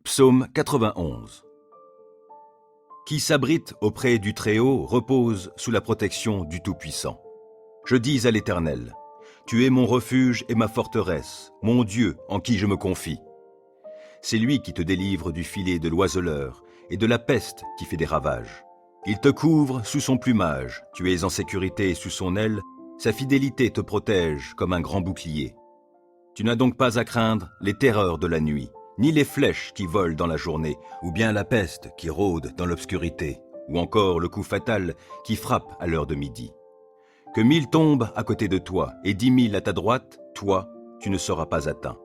Psaume 91. Qui s'abrite auprès du Très-Haut repose sous la protection du Tout-Puissant. Je dis à l'Éternel, tu es mon refuge et ma forteresse, mon Dieu en qui je me confie. C'est lui qui te délivre du filet de l'oiseleur et de la peste qui fait des ravages. Il te couvre sous son plumage, tu es en sécurité sous son aile, sa fidélité te protège comme un grand bouclier. Tu n'as donc pas à craindre les terreurs de la nuit, ni les flèches qui volent dans la journée, ou bien la peste qui rôde dans l'obscurité, ou encore le coup fatal qui frappe à l'heure de midi. Que 1000 tombent à côté de toi et 10 000 à ta droite, toi, tu ne seras pas atteint.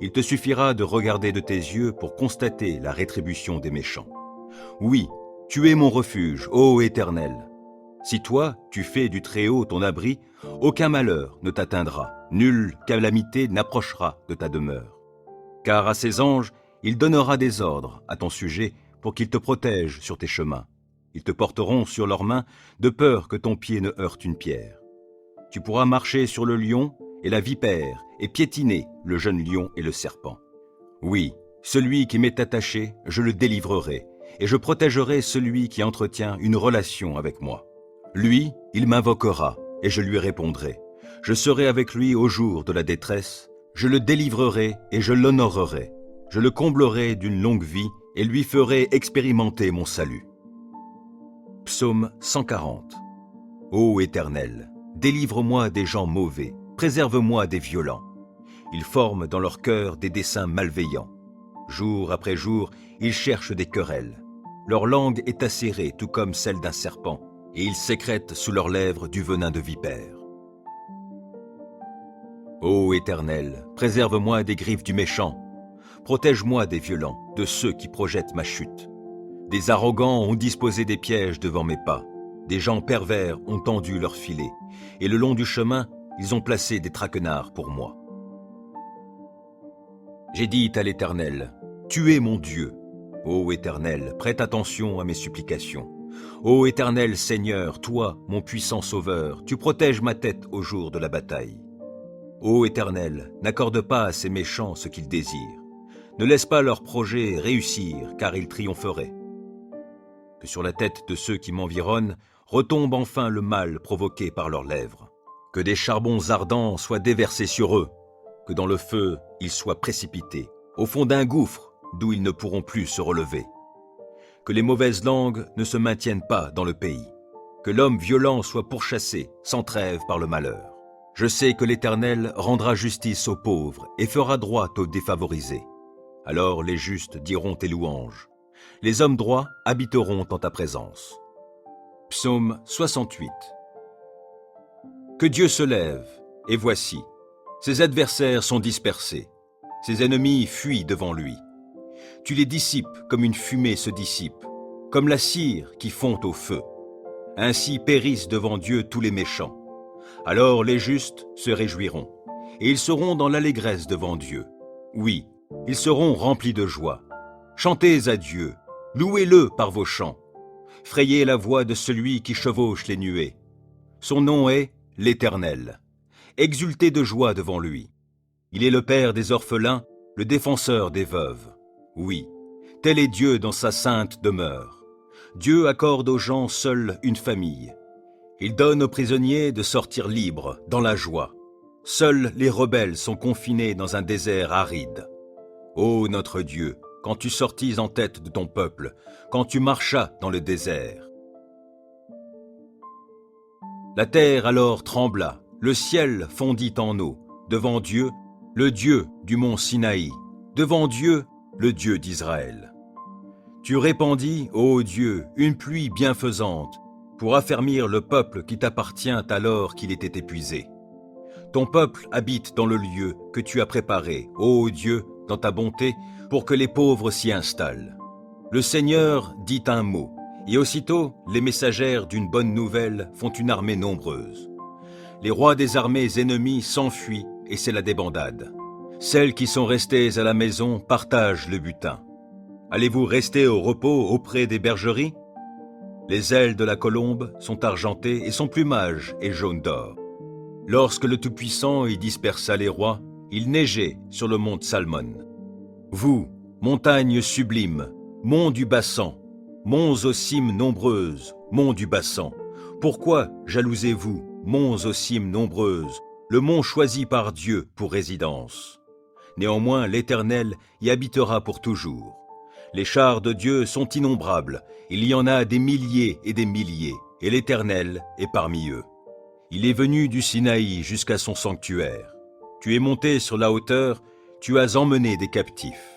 Il te suffira de regarder de tes yeux pour constater la rétribution des méchants. Oui, tu es mon refuge, ô Éternel. Si toi, tu fais du Très-Haut ton abri, aucun malheur ne t'atteindra, nulle calamité n'approchera de ta demeure. Car à ses anges, il donnera des ordres à ton sujet pour qu'ils te protègent sur tes chemins. Ils te porteront sur leurs mains de peur que ton pied ne heurte une pierre. Tu pourras marcher sur le lion et la vipère et piétiner le jeune lion et le serpent. Oui, celui qui m'est attaché, je le délivrerai et je protégerai celui qui entretient une relation avec moi. Lui, il m'invoquera et je lui répondrai. Je serai avec lui au jour de la détresse. Je le délivrerai et je l'honorerai. Je le comblerai d'une longue vie et lui ferai expérimenter mon salut. Psaume 140. Ô Éternel, délivre-moi des gens mauvais, préserve-moi des violents. Ils forment dans leur cœur des desseins malveillants. Jour après jour, ils cherchent des querelles. Leur langue est acérée tout comme celle d'un serpent, et ils sécrètent sous leurs lèvres du venin de vipère. Ô Éternel, préserve-moi des griffes du méchant. Protège-moi des violents, de ceux qui projettent ma chute. Des arrogants ont disposé des pièges devant mes pas. Des gens pervers ont tendu leurs filets. Et le long du chemin, ils ont placé des traquenards pour moi. J'ai dit à l'Éternel, tu es mon Dieu. Ô Éternel, prête attention à mes supplications. Ô Éternel Seigneur, toi, mon puissant Sauveur, tu protèges ma tête au jour de la bataille. Ô Éternel, n'accorde pas à ces méchants ce qu'ils désirent. Ne laisse pas leurs projets réussir, car ils triompheraient. Que sur la tête de ceux qui m'environnent retombe enfin le mal provoqué par leurs lèvres. Que des charbons ardents soient déversés sur eux, que dans le feu ils soient précipités, au fond d'un gouffre d'où ils ne pourront plus se relever. Que les mauvaises langues ne se maintiennent pas dans le pays, que l'homme violent soit pourchassé sans trêve par le malheur. Je sais que l'Éternel rendra justice aux pauvres et fera droit aux défavorisés. Alors les justes diront tes louanges. Les hommes droits habiteront en ta présence. Psaume 68. Que Dieu se lève, et voici, ses adversaires sont dispersés, ses ennemis fuient devant lui. Tu les dissipes comme une fumée se dissipe, comme la cire qui fond au feu. Ainsi périssent devant Dieu tous les méchants. Alors les justes se réjouiront, et ils seront dans l'allégresse devant Dieu. Oui, ils seront remplis de joie. Chantez à Dieu, louez-le par vos chants. Frayez la voix de celui qui chevauche les nuées. Son nom est l'Éternel. Exultez de joie devant lui. Il est le Père des orphelins, le défenseur des veuves. Oui, tel est Dieu dans sa sainte demeure. Dieu accorde aux gens seuls une famille. Il donne aux prisonniers de sortir libres, dans la joie. Seuls les rebelles sont confinés dans un désert aride. Ô notre Dieu, quand tu sortis en tête de ton peuple, quand tu marchas dans le désert. La terre alors trembla, le ciel fondit en eau, devant Dieu, le Dieu du mont Sinaï, devant Dieu, le Dieu d'Israël. Tu répandis, ô Dieu, une pluie bienfaisante, pour affermir le peuple qui t'appartient alors qu'il était épuisé. Ton peuple habite dans le lieu que tu as préparé, ô Dieu, dans ta bonté, pour que les pauvres s'y installent. Le Seigneur dit un mot, et aussitôt les messagères d'une bonne nouvelle font une armée nombreuse. Les rois des armées ennemies s'enfuient, et c'est la débandade. Celles qui sont restées à la maison partagent le butin. Allez-vous rester au repos auprès des bergeries ? Les ailes de la colombe sont argentées et son plumage est jaune d'or. Lorsque le Tout-Puissant y dispersa les rois, il neigeait sur le mont Salmon. Vous, Montagnes sublimes, monts du Bassan, monts aux cimes nombreuses, monts du Bassan. Pourquoi jalousez-vous, monts aux cimes nombreuses, le mont choisi par Dieu pour résidence? Néanmoins, l'Éternel y habitera pour toujours. Les chars de Dieu sont innombrables, il y en a des milliers, et l'Éternel est parmi eux. Il est venu du Sinaï jusqu'à son sanctuaire. Tu es monté sur la hauteur, tu as emmené des captifs.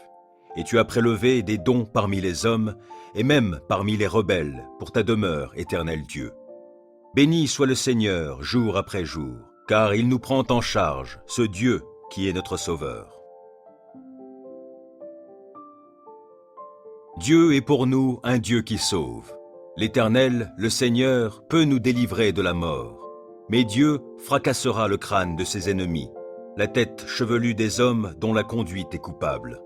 Et tu as prélevé des dons parmi les hommes, et même parmi les rebelles, pour ta demeure, Éternel Dieu. Béni soit le Seigneur, jour après jour, car il nous prend en charge, ce Dieu qui est notre Sauveur. Dieu est pour nous un Dieu qui sauve. L'Éternel, le Seigneur, peut nous délivrer de la mort. Mais Dieu fracassera le crâne de ses ennemis, la tête chevelue des hommes dont la conduite est coupable.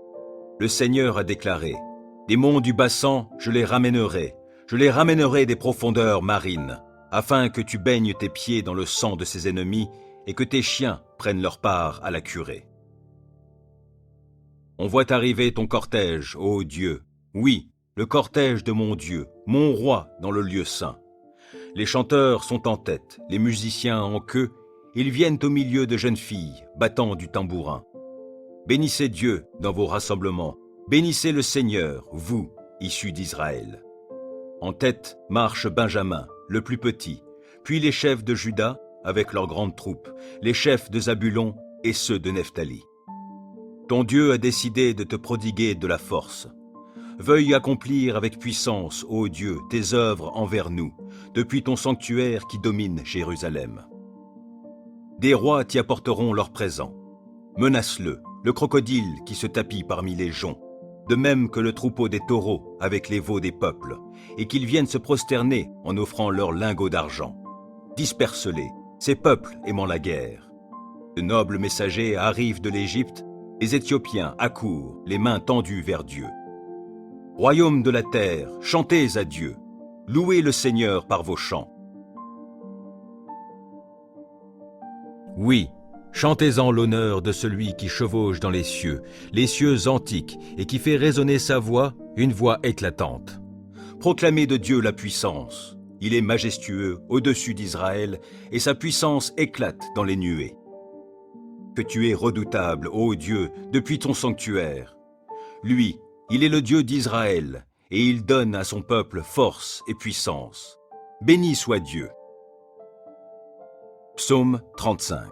Le Seigneur a déclaré, « Des monts du Bassan, je les ramènerai des profondeurs marines, afin que tu baignes tes pieds dans le sang de ses ennemis et que tes chiens prennent leur part à la curée. » On voit arriver ton cortège, ô Dieu, oui, le cortège de mon Dieu, mon roi dans le lieu saint. Les chanteurs sont en tête, les musiciens en queue, ils viennent au milieu de jeunes filles, battant du tambourin. Bénissez Dieu dans vos rassemblements, bénissez le Seigneur, vous, issus d'Israël. En tête marche Benjamin, le plus petit, puis les chefs de Juda avec leurs grandes troupes, les chefs de Zabulon et ceux de Nephtali. Ton Dieu a décidé de te prodiguer de la force. Veuille accomplir avec puissance, ô Dieu, tes œuvres envers nous, depuis ton sanctuaire qui domine Jérusalem. Des rois t'y apporteront leurs présents. Menace-le, le crocodile qui se tapit parmi les joncs, de même que le troupeau des taureaux avec les veaux des peuples, et qu'ils viennent se prosterner en offrant leurs lingots d'argent. Disperse-les, ces peuples aimant la guerre. De nobles messagers arrivent de l'Égypte, les Éthiopiens accourent, les mains tendues vers Dieu. Royaume de la terre, chantez à Dieu, louez le Seigneur par vos chants. Oui, chantez-en l'honneur de celui qui chevauche dans les cieux antiques, et qui fait résonner sa voix, une voix éclatante. Proclamez de Dieu la puissance. Il est majestueux au-dessus d'Israël, et sa puissance éclate dans les nuées. Que tu es redoutable, ô Dieu, depuis ton sanctuaire. Lui, il est le Dieu d'Israël, et il donne à son peuple force et puissance. Béni soit Dieu. Psaume 35.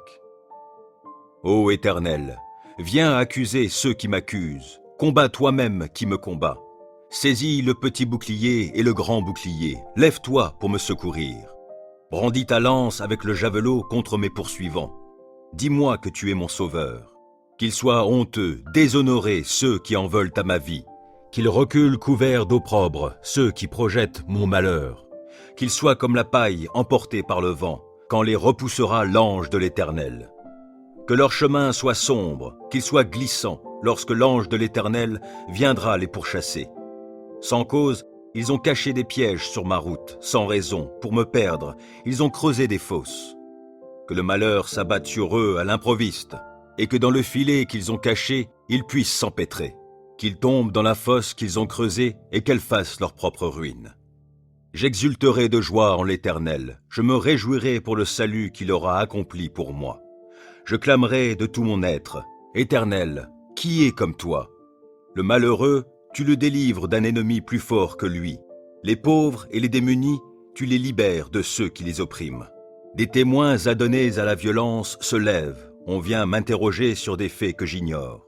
Ô Éternel, viens accuser ceux qui m'accusent, combats toi-même qui me combat. Saisis le petit bouclier et le grand bouclier, lève-toi pour me secourir. Brandis ta lance avec le javelot contre mes poursuivants. Dis-moi que tu es mon sauveur. Qu'ils soient honteux, déshonorés ceux qui en veulent à ma vie. Qu'ils reculent couverts d'opprobre ceux qui projettent mon malheur. Qu'ils soient comme la paille emportée par le vent, quand les repoussera l'ange de l'Éternel. Que leur chemin soit sombre, qu'ils soient glissants, lorsque l'ange de l'Éternel viendra les pourchasser. Sans cause, ils ont caché des pièges sur ma route, sans raison, pour me perdre, ils ont creusé des fosses. Que le malheur s'abatte sur eux à l'improviste, et que dans le filet qu'ils ont caché, ils puissent s'empêtrer. Qu'ils tombent dans la fosse qu'ils ont creusée et qu'elle fasse leur propre ruine. J'exulterai de joie en l'Éternel, je me réjouirai pour le salut qu'il aura accompli pour moi. Je clamerai de tout mon être, Éternel, qui est comme toi? Le malheureux, tu le délivres d'un ennemi plus fort que lui. Les pauvres et les démunis, tu les libères de ceux qui les oppriment. Des témoins adonnés à la violence se lèvent, on vient m'interroger sur des faits que j'ignore.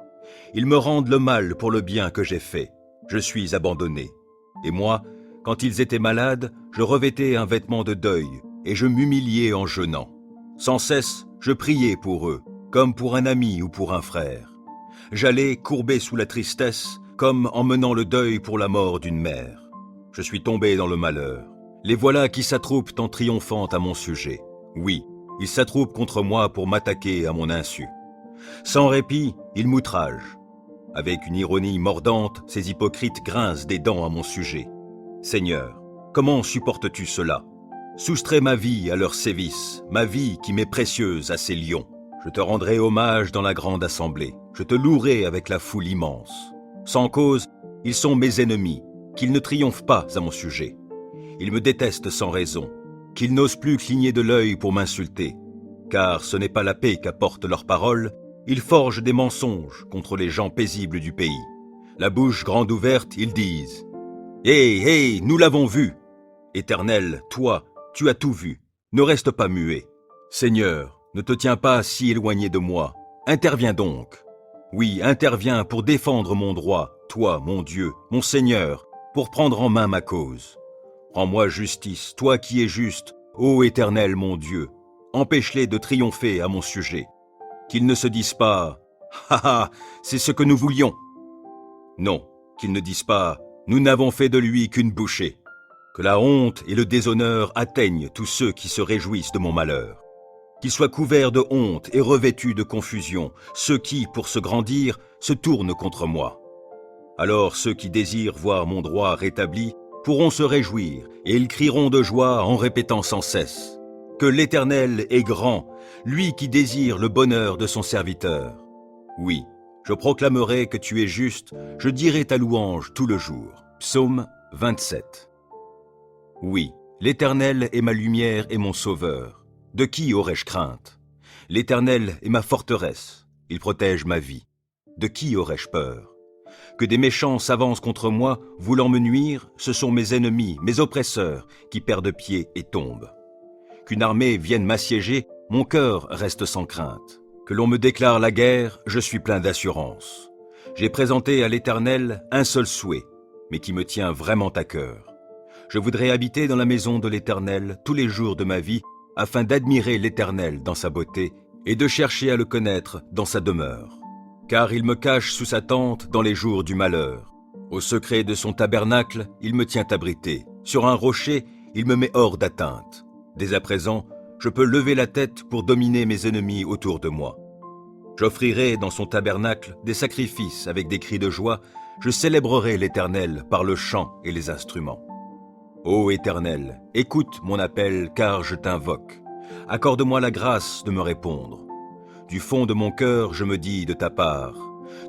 Ils me rendent le mal pour le bien que j'ai fait. Je suis abandonné. Et moi, quand ils étaient malades, je revêtais un vêtement de deuil, et je m'humiliais en jeûnant. Sans cesse, je priais pour eux, comme pour un ami ou pour un frère. J'allais courbé sous la tristesse, comme en menant le deuil pour la mort d'une mère. Je suis tombé dans le malheur. Les voilà qui s'attroupent en triomphant à mon sujet. Oui, ils s'attroupent contre moi pour m'attaquer à mon insu. Sans répit, ils m'outragent. Avec une ironie mordante, ces hypocrites grincent des dents à mon sujet. Seigneur, comment supportes-tu cela? Soustrais ma vie à leurs sévices, ma vie qui m'est précieuse à ces lions. Je te rendrai hommage dans la grande assemblée, je te louerai avec la foule immense. Sans cause, ils sont mes ennemis, qu'ils ne triomphent pas à mon sujet. Ils me détestent sans raison, qu'ils n'osent plus cligner de l'œil pour m'insulter. Car ce n'est pas la paix qu'apportent leurs paroles, ils forgent des mensonges contre les gens paisibles du pays. La bouche grande ouverte, ils disent « Hé, hé, nous l'avons vu !» Éternel, toi, tu as tout vu, ne reste pas muet. Seigneur, ne te tiens pas si éloigné de moi, interviens donc. Oui, interviens pour défendre mon droit, toi, mon Dieu, mon Seigneur, pour prendre en main ma cause. Rends-moi justice, toi qui es juste, ô Éternel mon Dieu, empêche-les de triompher à mon sujet. Qu'ils ne se disent pas « Ha ha, c'est ce que nous voulions !» Non, qu'ils ne disent pas « Nous n'avons fait de lui qu'une bouchée !» Que la honte et le déshonneur atteignent tous ceux qui se réjouissent de mon malheur. Qu'ils soient couverts de honte et revêtus de confusion, ceux qui, pour se grandir, se tournent contre moi. Alors ceux qui désirent voir mon droit rétabli pourront se réjouir, et ils crieront de joie en répétant sans cesse que l'Éternel est grand, lui qui désire le bonheur de son serviteur. Oui, je proclamerai que tu es juste, je dirai ta louange tout le jour. Psaume 27. Oui, l'Éternel est ma lumière et mon sauveur. De qui aurais-je crainte? L'Éternel est ma forteresse, il protège ma vie. De qui aurais-je peur? Que des méchants s'avancent contre moi, voulant me nuire, ce sont mes ennemis, mes oppresseurs, qui perdent pied et tombent. Qu'une armée vienne m'assiéger, mon cœur reste sans crainte. Que l'on me déclare la guerre, je suis plein d'assurance. J'ai présenté à l'Éternel un seul souhait, mais qui me tient vraiment à cœur. Je voudrais habiter dans la maison de l'Éternel tous les jours de ma vie, afin d'admirer l'Éternel dans sa beauté et de chercher à le connaître dans sa demeure. Car il me cache sous sa tente dans les jours du malheur. Au secret de son tabernacle, il me tient abrité. Sur un rocher, il me met hors d'atteinte. Dès à présent, je peux lever la tête pour dominer mes ennemis autour de moi. J'offrirai dans son tabernacle des sacrifices avec des cris de joie. Je célébrerai l'Éternel par le chant et les instruments. Ô Éternel, écoute mon appel car je t'invoque. Accorde-moi la grâce de me répondre. Du fond de mon cœur, je me dis de ta part,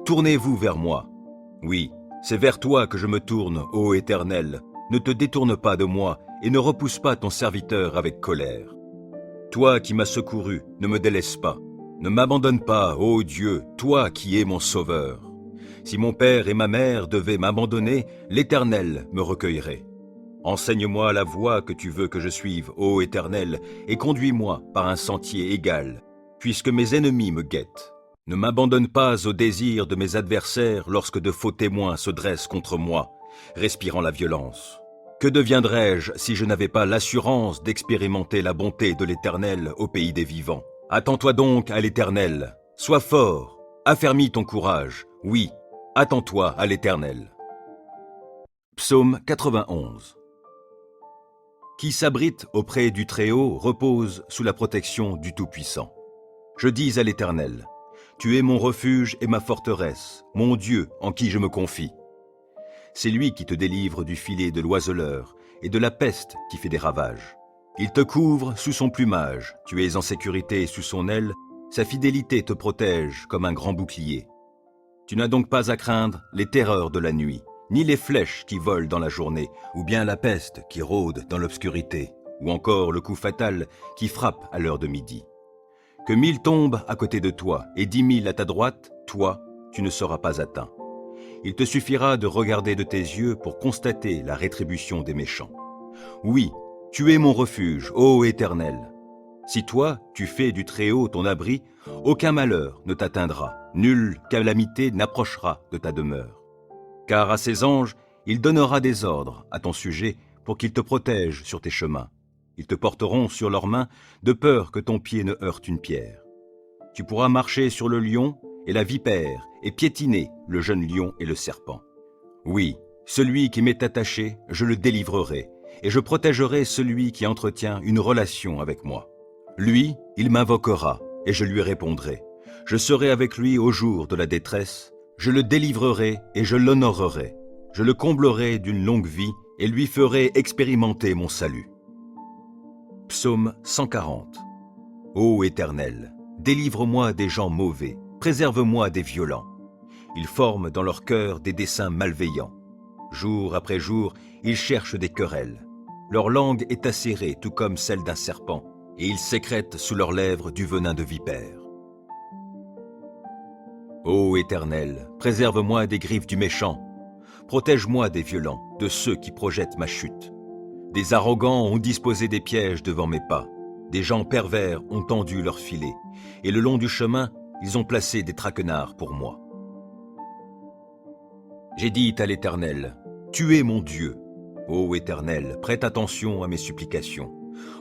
tournez-vous vers moi. Oui, c'est vers toi que je me tourne, ô Éternel. Ne te détourne pas de moi et ne repousse pas ton serviteur avec colère. Toi qui m'as secouru, ne me délaisse pas. Ne m'abandonne pas, ô Dieu, toi qui es mon sauveur. Si mon père et ma mère devaient m'abandonner, l'Éternel me recueillerait. Enseigne-moi la voie que tu veux que je suive, ô Éternel, et conduis-moi par un sentier égal, puisque mes ennemis me guettent. Ne m'abandonne pas au désir de mes adversaires lorsque de faux témoins se dressent contre moi, respirant la violence. Que deviendrais-je si je n'avais pas l'assurance d'expérimenter la bonté de l'Éternel au pays des vivants? Attends-toi donc à l'Éternel. Sois fort, affermis ton courage. Oui, attends-toi à l'Éternel. Psaume 91. Qui s'abrite auprès du Très-Haut repose sous la protection du Tout-Puissant. Je dis à l'Éternel, tu es mon refuge et ma forteresse, mon Dieu en qui je me confie. C'est lui qui te délivre du filet de l'oiseleur et de la peste qui fait des ravages. Il te couvre sous son plumage, tu es en sécurité sous son aile, sa fidélité te protège comme un grand bouclier. Tu n'as donc pas à craindre les terreurs de la nuit, ni les flèches qui volent dans la journée, ou bien la peste qui rôde dans l'obscurité, ou encore le coup fatal qui frappe à l'heure de midi. Que 1000 tombent à côté de toi et 10 000 à ta droite, toi, tu ne seras pas atteint. Il te suffira de regarder de tes yeux pour constater la rétribution des méchants. Oui, tu es mon refuge, ô Éternel. Si toi, tu fais du Très-Haut ton abri, aucun malheur ne t'atteindra, nulle calamité n'approchera de ta demeure. Car à ses anges, il donnera des ordres à ton sujet pour qu'ils te protègent sur tes chemins. Ils te porteront sur leurs mains de peur que ton pied ne heurte une pierre. Tu pourras marcher sur le lion et la vipère et piétiner le jeune lion et le serpent. Oui, celui qui m'est attaché, je le délivrerai et je protégerai celui qui entretient une relation avec moi. Lui, il m'invoquera et je lui répondrai. Je serai avec lui au jour de la détresse. Je le délivrerai et je l'honorerai. Je le comblerai d'une longue vie et lui ferai expérimenter mon salut. Psaume 140. Ô Éternel, délivre-moi des gens mauvais, préserve-moi des violents. Ils forment dans leur cœur des desseins malveillants. Jour après jour, ils cherchent des querelles. Leur langue est acérée, tout comme celle d'un serpent, et ils sécrètent sous leurs lèvres du venin de vipère. Ô Éternel, préserve-moi des griffes du méchant. Protège-moi des violents, de ceux qui projettent ma chute. Des arrogants ont disposé des pièges devant mes pas. Des gens pervers ont tendu leurs filets, et le long du chemin, ils ont placé des traquenards pour moi. J'ai dit à l'Éternel, « Tu es mon Dieu. » Ô Éternel, prête attention à mes supplications.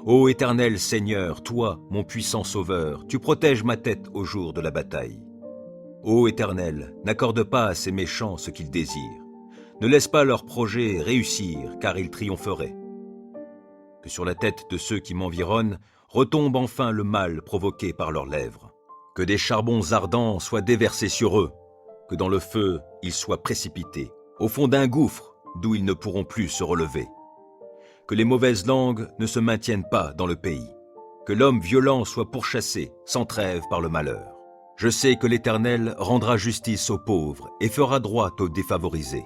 Ô Éternel Seigneur, toi, mon puissant Sauveur, tu protèges ma tête au jour de la bataille. Ô Éternel, n'accorde pas à ces méchants ce qu'ils désirent. Ne laisse pas leurs projets réussir, car ils triompheraient. Que sur la tête de ceux qui m'environnent retombe enfin le mal provoqué par leurs lèvres. Que des charbons ardents soient déversés sur eux, que dans le feu ils soient précipités, au fond d'un gouffre d'où ils ne pourront plus se relever. Que les mauvaises langues ne se maintiennent pas dans le pays, que l'homme violent soit pourchassé sans trêve par le malheur. Je sais que l'Éternel rendra justice aux pauvres et fera droit aux défavorisés.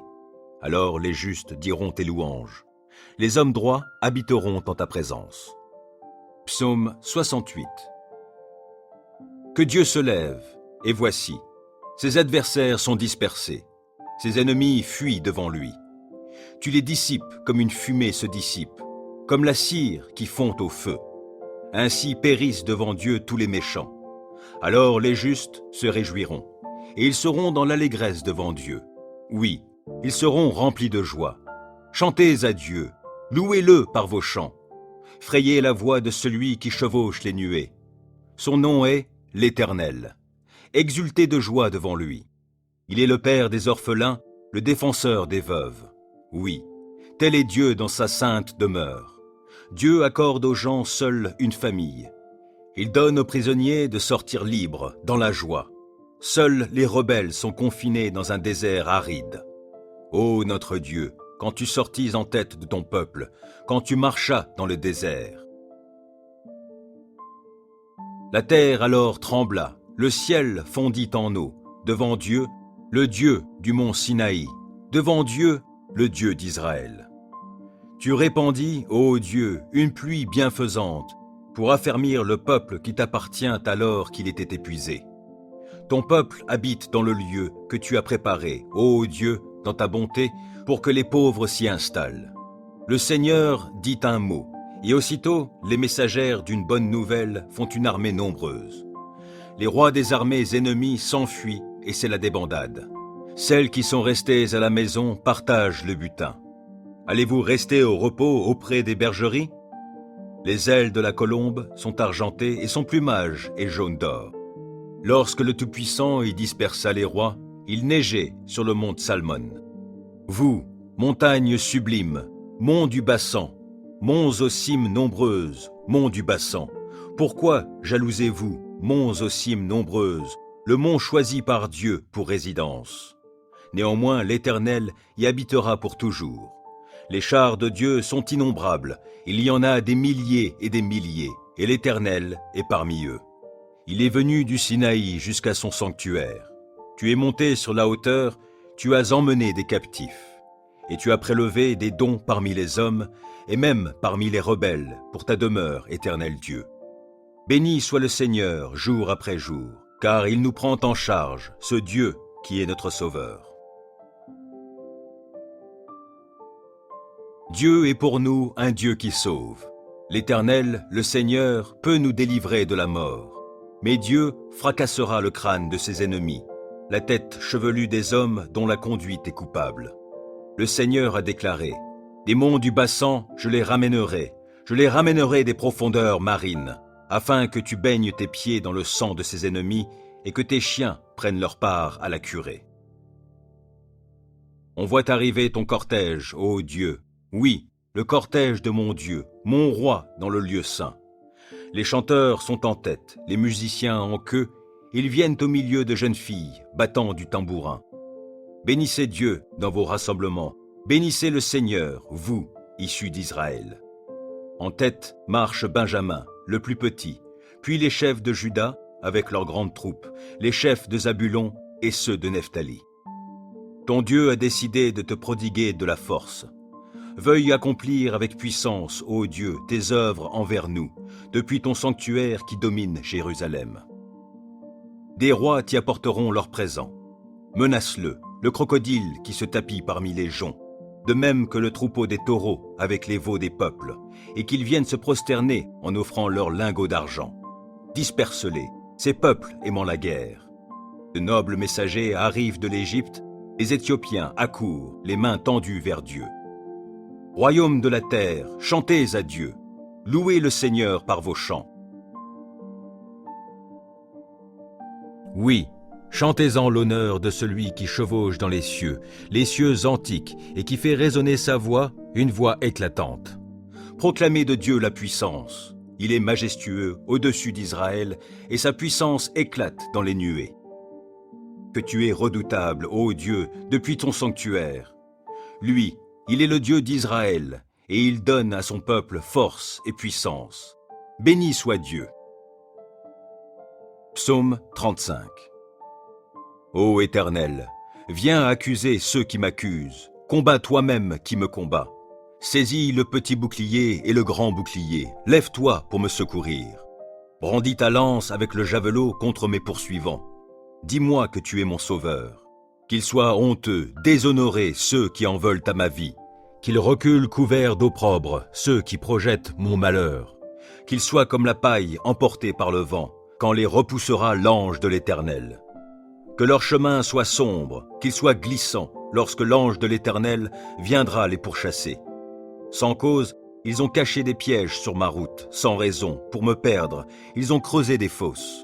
Alors les justes diront tes louanges. Les hommes droits habiteront en ta présence. Psaume 68. Que Dieu se lève, et voici, ses adversaires sont dispersés, ses ennemis fuient devant lui. Tu les dissipes comme une fumée se dissipe, comme la cire qui fond au feu. Ainsi périssent devant Dieu tous les méchants. Alors les justes se réjouiront, et ils seront dans l'allégresse devant Dieu. Oui, ils seront remplis de joie. Chantez à Dieu, louez-le par vos chants. Frayez la voix de celui qui chevauche les nuées. Son nom est l'Éternel. Exultez de joie devant lui. Il est le Père des orphelins, le défenseur des veuves. Oui, tel est Dieu dans sa sainte demeure. Dieu accorde aux gens seuls une famille. Il donne aux prisonniers de sortir libres, dans la joie. Seuls les rebelles sont confinés dans un désert aride. Ô notre Dieu, quand tu sortis en tête de ton peuple, quand tu marchas dans le désert. La terre alors trembla, le ciel fondit en eau, devant Dieu, le Dieu du mont Sinaï, devant Dieu, le Dieu d'Israël. Tu répandis, ô Dieu, une pluie bienfaisante, pour affermir le peuple qui t'appartient alors qu'il était épuisé. Ton peuple habite dans le lieu que tu as préparé, ô Dieu, dans ta bonté, pour que les pauvres s'y installent. Le Seigneur dit un mot, et aussitôt les messagères d'une bonne nouvelle font une armée nombreuse. Les rois des armées ennemies s'enfuient, et c'est la débandade. Celles qui sont restées à la maison partagent le butin. Allez-vous rester au repos auprès des bergeries? Les ailes de la colombe sont argentées et son plumage est jaune d'or. Lorsque le Tout-Puissant y dispersa les rois, il neigeait sur le mont Salmon. Vous, montagnes sublimes, monts du Bassan, monts aux cimes nombreuses, monts du Bassan, pourquoi jalousez-vous, monts aux cimes nombreuses, le mont choisi par Dieu pour résidence? Néanmoins, l'Éternel y habitera pour toujours. Les chars de Dieu sont innombrables, il y en a des milliers, et l'Éternel est parmi eux. Il est venu du Sinaï jusqu'à son sanctuaire. Tu es monté sur la hauteur, tu as emmené des captifs, et tu as prélevé des dons parmi les hommes, et même parmi les rebelles, pour ta demeure, Éternel Dieu. Béni soit le Seigneur, jour après jour, car il nous prend en charge, ce Dieu qui est notre Sauveur. Dieu est pour nous un Dieu qui sauve. L'Éternel, le Seigneur, peut nous délivrer de la mort. Mais Dieu fracassera le crâne de ses ennemis, la tête chevelue des hommes dont la conduite est coupable. Le Seigneur a déclaré, « Des monts du Bassan, je les ramènerai des profondeurs marines, afin que tu baignes tes pieds dans le sang de ses ennemis et que tes chiens prennent leur part à la curée. » On voit arriver ton cortège, ô Dieu, oui, le cortège de mon Dieu, mon roi dans le lieu saint. Les chanteurs sont en tête, les musiciens en queue, ils viennent au milieu de jeunes filles, battant du tambourin. Bénissez Dieu dans vos rassemblements, bénissez le Seigneur, vous, issus d'Israël. En tête marche Benjamin, le plus petit, puis les chefs de Juda avec leurs grandes troupes, les chefs de Zabulon et ceux de Nephtali. Ton Dieu a décidé de te prodiguer de la force. Veuille accomplir avec puissance, ô Dieu, tes œuvres envers nous, depuis ton sanctuaire qui domine Jérusalem. Des rois t'y apporteront leurs présents. Menace-le, le crocodile qui se tapit parmi les joncs, de même que le troupeau des taureaux avec les veaux des peuples, et qu'ils viennent se prosterner en offrant leurs lingots d'argent. Disperse-les, ces peuples aimant la guerre. De nobles messagers arrivent de l'Égypte, les Éthiopiens accourent, les mains tendues vers Dieu. Royaume de la terre, chantez à Dieu, louez le Seigneur par vos chants. Oui, chantez-en l'honneur de celui qui chevauche dans les cieux antiques, et qui fait résonner sa voix, une voix éclatante. Proclamez de Dieu la puissance. Il est majestueux au-dessus d'Israël, et sa puissance éclate dans les nuées. Que tu es redoutable, ô Dieu, depuis ton sanctuaire. Lui, il est le Dieu d'Israël, et il donne à son peuple force et puissance. Béni soit Dieu. Psaume 35. Ô Éternel, viens accuser ceux qui m'accusent, combats toi-même qui me combats. Saisis le petit bouclier et le grand bouclier, lève-toi pour me secourir. Brandis ta lance avec le javelot contre mes poursuivants. Dis-moi que tu es mon sauveur. Qu'ils soient honteux, déshonorés ceux qui en veulent à ma vie. Qu'ils reculent couverts d'opprobre ceux qui projettent mon malheur. Qu'ils soient comme la paille emportée par le vent, quand les repoussera l'ange de l'Éternel. Que leur chemin soit sombre, qu'il soit glissant, lorsque l'ange de l'Éternel viendra les pourchasser. Sans cause, ils ont caché des pièges sur ma route, sans raison, pour me perdre, ils ont creusé des fosses.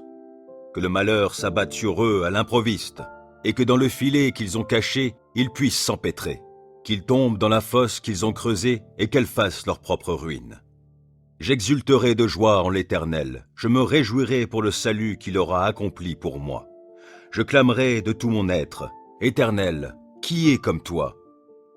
Que le malheur s'abatte sur eux à l'improviste, et que dans le filet qu'ils ont caché, ils puissent s'empêtrer, qu'ils tombent dans la fosse qu'ils ont creusée et qu'elle fasse leur propre ruine. J'exulterai de joie en l'Éternel, je me réjouirai pour le salut qu'il aura accompli pour moi. Je clamerai de tout mon être, Éternel, qui est comme toi?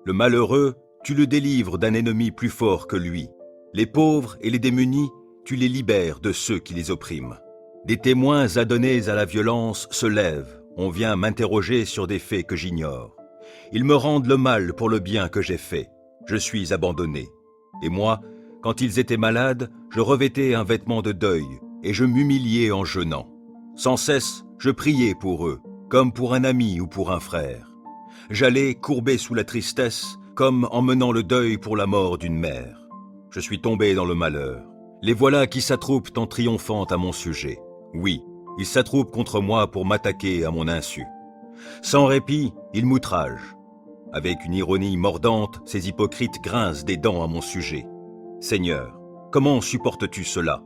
Le malheureux, tu le délivres d'un ennemi plus fort que lui. Les pauvres et les démunis, tu les libères de ceux qui les oppriment. Des témoins adonnés à la violence se lèvent, on vient m'interroger sur des faits que j'ignore. Ils me rendent le mal pour le bien que j'ai fait. Je suis abandonné. Et moi, quand ils étaient malades, je revêtais un vêtement de deuil, et je m'humiliais en jeûnant. Sans cesse, je priais pour eux, comme pour un ami ou pour un frère. J'allais courbé sous la tristesse, comme en menant le deuil pour la mort d'une mère. Je suis tombé dans le malheur. Les voilà qui s'attroupent en triomphant à mon sujet. Oui, ils s'attroupent contre moi pour m'attaquer à mon insu. Sans répit, ils m'outragent. Avec une ironie mordante, ces hypocrites grincent des dents à mon sujet. Seigneur, comment supportes-tu cela?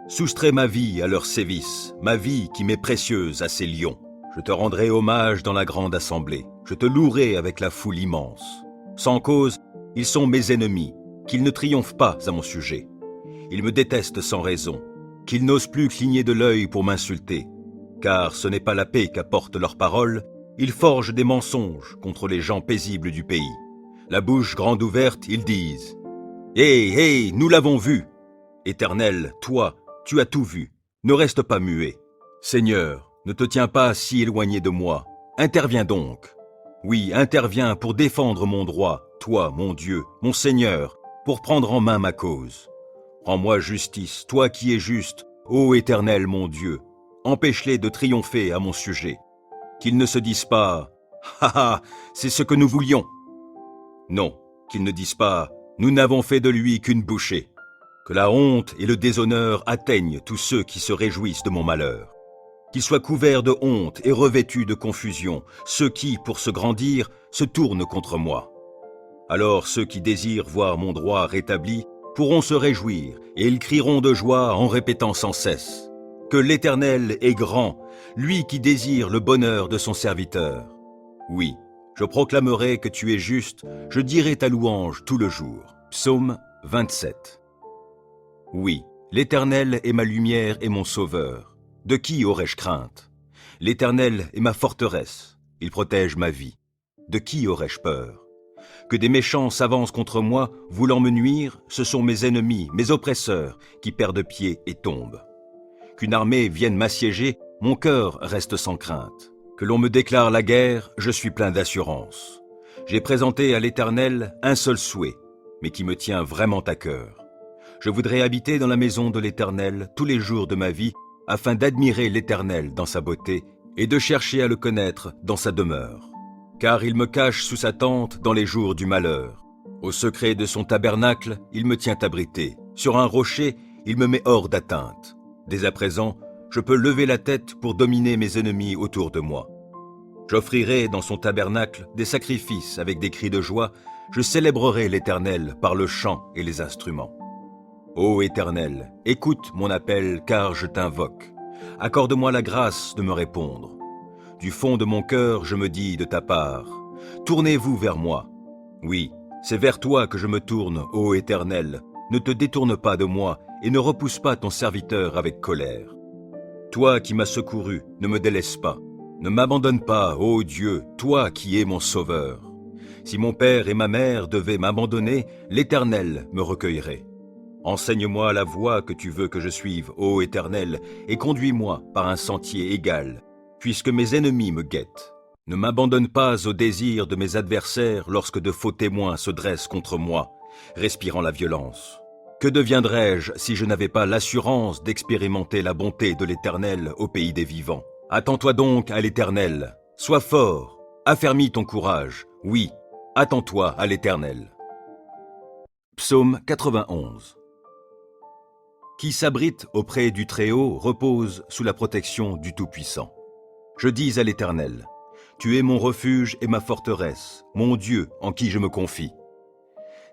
Soustrais ma vie à leurs sévices, ma vie qui m'est précieuse à ces lions. Je te rendrai hommage dans la grande assemblée. Je te louerai avec la foule immense. Sans cause, ils sont mes ennemis, qu'ils ne triomphent pas à mon sujet. Ils me détestent sans raison, qu'ils n'osent plus cligner de l'œil pour m'insulter. Car ce n'est pas la paix qu'apportent leurs paroles, ils forgent des mensonges contre les gens paisibles du pays. La bouche grande ouverte, ils disent « Hé, nous l'avons vu !» Éternel, toi, tu as tout vu, ne reste pas muet. Seigneur, ne te tiens pas si éloigné de moi, interviens donc. Oui, interviens pour défendre mon droit, toi, mon Dieu, mon Seigneur, pour prendre en main ma cause. Rends-moi justice, toi qui es juste, ô Éternel mon Dieu. Empêche-les de triompher à mon sujet. Qu'ils ne se disent pas « Ha ha, c'est ce que nous voulions !» Non, qu'ils ne disent pas « Nous n'avons fait de lui qu'une bouchée !» Que la honte et le déshonneur atteignent tous ceux qui se réjouissent de mon malheur. Qu'ils soient couverts de honte et revêtus de confusion, ceux qui, pour se grandir, se tournent contre moi. Alors ceux qui désirent voir mon droit rétabli pourront se réjouir, et ils crieront de joie en répétant sans cesse que l'Éternel est grand, lui qui désire le bonheur de son serviteur. Oui, je proclamerai que tu es juste, je dirai ta louange tout le jour. Psaume 27. Oui, l'Éternel est ma lumière et mon sauveur. De qui aurais-je crainte? L'Éternel est ma forteresse, il protège ma vie. De qui aurais-je peur? Que des méchants s'avancent contre moi, voulant me nuire, ce sont mes ennemis, mes oppresseurs, qui perdent pied et tombent. Qu'une armée vienne m'assiéger, mon cœur reste sans crainte. Que l'on me déclare la guerre, je suis plein d'assurance. J'ai présenté à l'Éternel un seul souhait, mais qui me tient vraiment à cœur. Je voudrais habiter dans la maison de l'Éternel tous les jours de ma vie, afin d'admirer l'Éternel dans sa beauté et de chercher à le connaître dans sa demeure. Car il me cache sous sa tente dans les jours du malheur. Au secret de son tabernacle, il me tient abrité. Sur un rocher, il me met hors d'atteinte. Dès à présent, je peux lever la tête pour dominer mes ennemis autour de moi. J'offrirai dans son tabernacle des sacrifices avec des cris de joie. Je célébrerai l'Éternel par le chant et les instruments. Ô Éternel, écoute mon appel car je t'invoque. Accorde-moi la grâce de me répondre. Du fond de mon cœur, je me dis de ta part, tournez-vous vers moi. Oui, c'est vers toi que je me tourne, ô Éternel. Ne te détourne pas de moi et ne repousse pas ton serviteur avec colère. Toi qui m'as secouru, ne me délaisse pas. Ne m'abandonne pas, ô Dieu, toi qui es mon sauveur. Si mon père et ma mère devaient m'abandonner, l'Éternel me recueillerait. Enseigne-moi la voie que tu veux que je suive, ô Éternel, et conduis-moi par un sentier égal, puisque mes ennemis me guettent. Ne m'abandonne pas au désir de mes adversaires lorsque de faux témoins se dressent contre moi, respirant la violence. Que deviendrais-je si je n'avais pas l'assurance d'expérimenter la bonté de l'Éternel au pays des vivants? Attends-toi donc à l'Éternel. Sois fort, affermis ton courage. Oui, attends-toi à l'Éternel. Psaume 91. Qui s'abrite auprès du Très-Haut repose sous la protection du Tout-Puissant. Je dis à l'Éternel, tu es mon refuge et ma forteresse, mon Dieu en qui je me confie.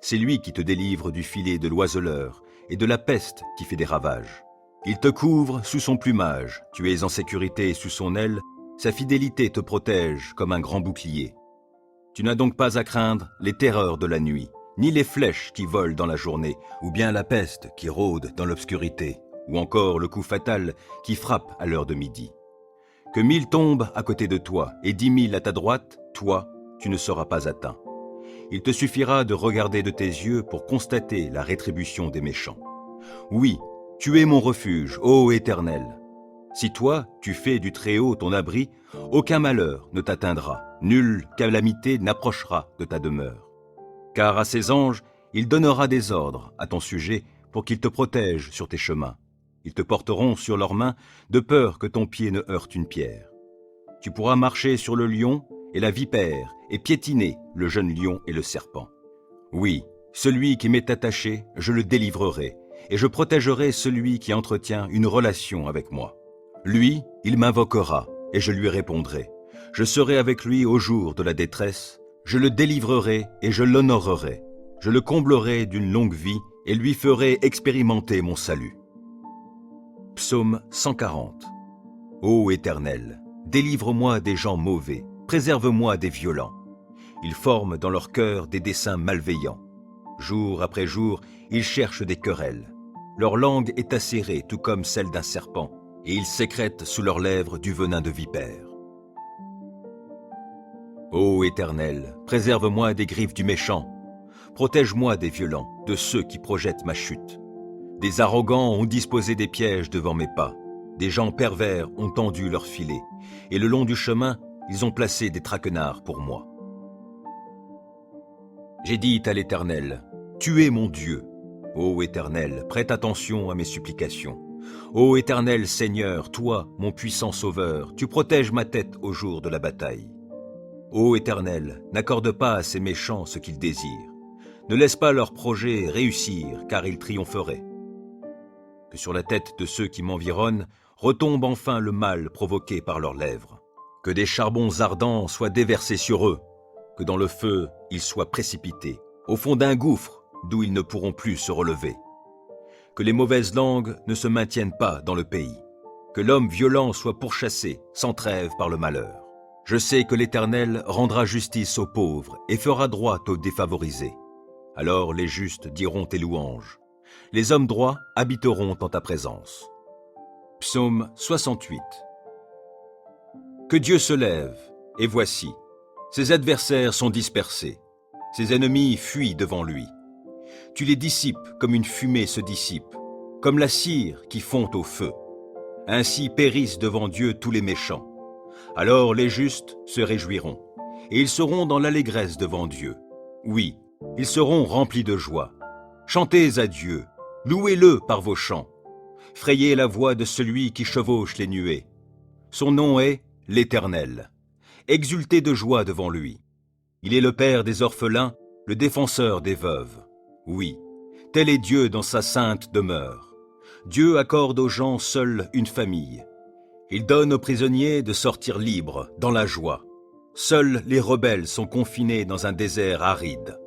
C'est lui qui te délivre du filet de l'oiseleur et de la peste qui fait des ravages. Il te couvre sous son plumage, tu es en sécurité sous son aile, sa fidélité te protège comme un grand bouclier. Tu n'as donc pas à craindre les terreurs de la nuit, ni les flèches qui volent dans la journée, ou bien la peste qui rôde dans l'obscurité, ou encore le coup fatal qui frappe à l'heure de midi. Que 1000 tombent à côté de toi et 10 000 à ta droite, toi, tu ne seras pas atteint. Il te suffira de regarder de tes yeux pour constater la rétribution des méchants. Oui, tu es mon refuge, ô Éternel. Si toi, tu fais du Très-Haut ton abri, aucun malheur ne t'atteindra, nulle calamité n'approchera de ta demeure. Car à ses anges, il donnera des ordres à ton sujet pour qu'ils te protègent sur tes chemins. Ils te porteront sur leurs mains de peur que ton pied ne heurte une pierre. Tu pourras marcher sur le lion et la vipère et piétiner le jeune lion et le serpent. Oui, celui qui m'est attaché, je le délivrerai et je protégerai celui qui entretient une relation avec moi. Lui, il m'invoquera et je lui répondrai. Je serai avec lui au jour de la détresse. Je le délivrerai et je l'honorerai. Je le comblerai d'une longue vie et lui ferai expérimenter mon salut. Psaume 140. Ô Éternel, délivre-moi des gens mauvais, préserve-moi des violents. Ils forment dans leur cœur des desseins malveillants. Jour après jour, ils cherchent des querelles. Leur langue est acérée tout comme celle d'un serpent, et ils sécrètent sous leurs lèvres du venin de vipère. Ô Éternel, préserve-moi des griffes du méchant. Protège-moi des violents, de ceux qui projettent ma chute. Des arrogants ont disposé des pièges devant mes pas. Des gens pervers ont tendu leurs filets, et le long du chemin, ils ont placé des traquenards pour moi. J'ai dit à l'Éternel, tu es mon Dieu. Ô Éternel, prête attention à mes supplications. Ô Éternel Seigneur, toi, mon puissant Sauveur, tu protèges ma tête au jour de la bataille. Ô Éternel, n'accorde pas à ces méchants ce qu'ils désirent. Ne laisse pas leurs projets réussir, car ils triompheraient. Que sur la tête de ceux qui m'environnent retombe enfin le mal provoqué par leurs lèvres. Que des charbons ardents soient déversés sur eux, que dans le feu ils soient précipités, au fond d'un gouffre d'où ils ne pourront plus se relever. Que les mauvaises langues ne se maintiennent pas dans le pays, que l'homme violent soit pourchassé sans trêve par le malheur. Je sais que l'Éternel rendra justice aux pauvres et fera droit aux défavorisés. Alors les justes diront tes louanges. Les hommes droits habiteront en ta présence. Psaume 68. Que Dieu se lève, et voici, ses adversaires sont dispersés, ses ennemis fuient devant lui. Tu les dissipes comme une fumée se dissipe, comme la cire qui fond au feu. Ainsi périssent devant Dieu tous les méchants. Alors les justes se réjouiront, et ils seront dans l'allégresse devant Dieu. Oui, ils seront remplis de joie. Chantez à Dieu, louez-le par vos chants. Frayez la voix de celui qui chevauche les nuées. Son nom est l'Éternel. Exultez de joie devant lui. Il est le Père des orphelins, le défenseur des veuves. Oui, tel est Dieu dans sa sainte demeure. Dieu accorde aux gens seuls une famille. Il donne aux prisonniers de sortir libres, dans la joie. Seuls les rebelles sont confinés dans un désert aride.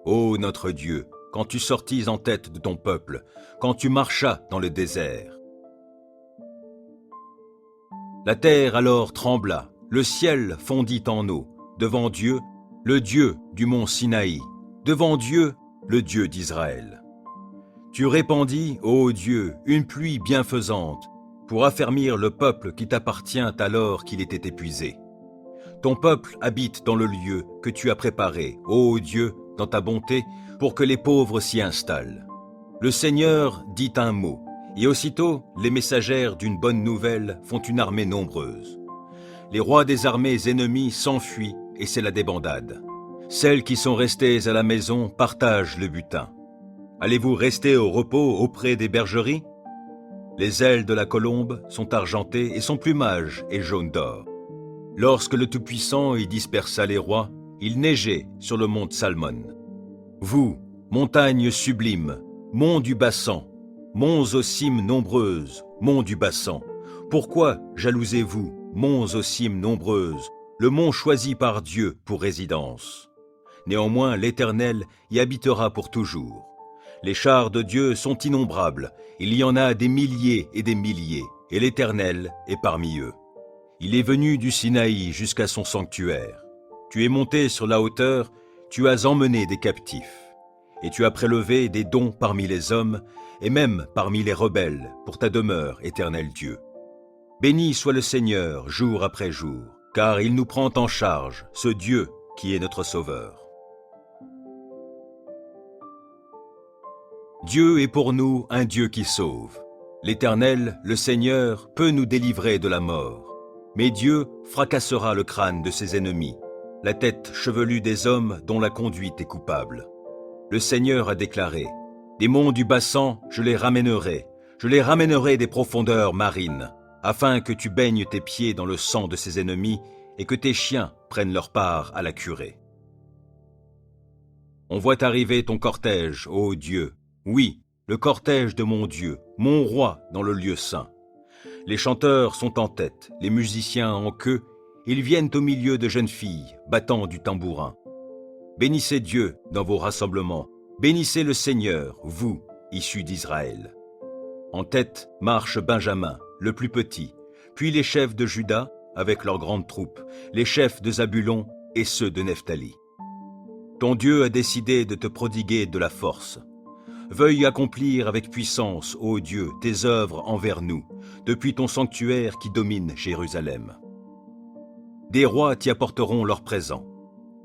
Ô notre Dieu, quand tu sortis en tête de ton peuple, quand tu marchas dans le désert. La terre alors trembla, le ciel fondit en eau, devant Dieu, le Dieu du mont Sinaï, devant Dieu, le Dieu d'Israël. Tu répandis, ô Dieu, une pluie bienfaisante, pour affermir le peuple qui t'appartient alors qu'il était épuisé. Ton peuple habite dans le lieu que tu as préparé, ô Dieu, dans ta bonté, pour que les pauvres s'y installent. Le Seigneur dit un mot, et aussitôt les messagères d'une bonne nouvelle font une armée nombreuse. Les rois des armées ennemies s'enfuient et c'est la débandade. Celles qui sont restées à la maison partagent le butin. Allez-vous rester au repos auprès des bergeries? Les ailes de la colombe sont argentées et son plumage est jaune d'or. Lorsque le Tout-Puissant y dispersa les rois, il neigeait sur le mont Salmon. Vous, montagnes sublimes, monts du Bassan, monts aux cimes nombreuses, monts du Bassan, pourquoi jalousez-vous, monts aux cimes nombreuses, le mont choisi par Dieu pour résidence? Néanmoins, l'Éternel y habitera pour toujours. Les chars de Dieu sont innombrables, il y en a des milliers, et l'Éternel est parmi eux. Il est venu du Sinaï jusqu'à son sanctuaire. Tu es monté sur la hauteur, tu as emmené des captifs, et tu as prélevé des dons parmi les hommes, et même parmi les rebelles, pour ta demeure, Éternel Dieu. Béni soit le Seigneur, jour après jour, car il nous prend en charge, ce Dieu qui est notre Sauveur. Dieu est pour nous un Dieu qui sauve. L'Éternel, le Seigneur, peut nous délivrer de la mort. Mais Dieu fracassera le crâne de ses ennemis, la tête chevelue des hommes dont la conduite est coupable. Le Seigneur a déclaré, « Des monts du Bassan, je les ramènerai des profondeurs marines, afin que tu baignes tes pieds dans le sang de ses ennemis et que tes chiens prennent leur part à la curée. » On voit arriver ton cortège, ô Dieu, oui, le cortège de mon Dieu, mon roi dans le lieu saint. Les chanteurs sont en tête, les musiciens en queue, ils viennent au milieu de jeunes filles, battant du tambourin. Bénissez Dieu dans vos rassemblements, bénissez le Seigneur, vous, issus d'Israël. En tête marche Benjamin, le plus petit, puis les chefs de Juda, avec leurs grandes troupes, les chefs de Zabulon et ceux de Nephtali. Ton Dieu a décidé de te prodiguer de la force. Veuille accomplir avec puissance, ô Dieu, tes œuvres envers nous, depuis ton sanctuaire qui domine Jérusalem. Des rois t'y apporteront leurs présents.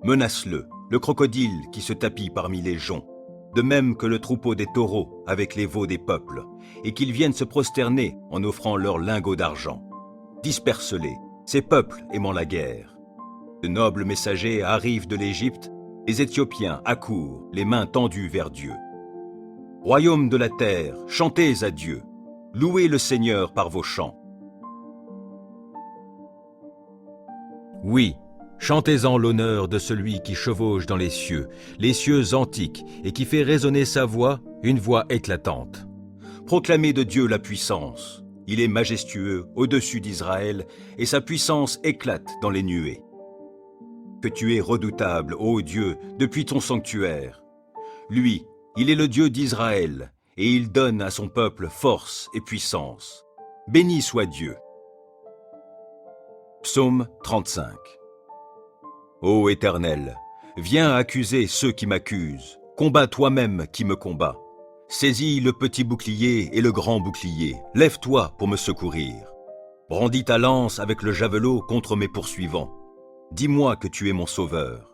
Menace-le, le crocodile qui se tapit parmi les joncs, de même que le troupeau des taureaux avec les veaux des peuples, et qu'ils viennent se prosterner en offrant leurs lingots d'argent. Disperse-les, ces peuples aimant la guerre. De nobles messagers arrivent de l'Égypte, les Éthiopiens accourent, les mains tendues vers Dieu. Royaume de la terre, chantez à Dieu, louez le Seigneur par vos chants. Oui, chantez-en l'honneur de celui qui chevauche dans les cieux antiques, et qui fait résonner sa voix, une voix éclatante. Proclamez de Dieu la puissance. Il est majestueux au-dessus d'Israël, et sa puissance éclate dans les nuées. Que tu es redoutable, ô Dieu, depuis ton sanctuaire. Lui, il est le Dieu d'Israël, et il donne à son peuple force et puissance. Béni soit Dieu. Psaume 35. Ô Éternel, viens accuser ceux qui m'accusent, combats toi-même qui me combats. Saisis le petit bouclier et le grand bouclier, lève-toi pour me secourir. Brandis ta lance avec le javelot contre mes poursuivants. Dis-moi que tu es mon sauveur.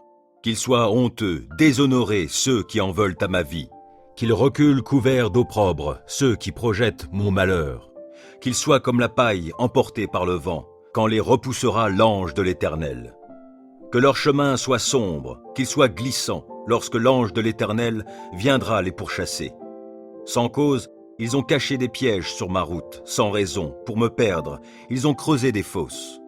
Qu'ils soient honteux, déshonorés ceux qui en veulent à ma vie. Qu'ils reculent couverts d'opprobre ceux qui projettent mon malheur. Qu'ils soient comme la paille emportée par le vent, quand les repoussera l'ange de l'Éternel. Que leur chemin soit sombre, qu'il soit glissant, lorsque l'ange de l'Éternel viendra les pourchasser. Sans cause, ils ont caché des pièges sur ma route, sans raison, pour me perdre, ils ont creusé des fosses.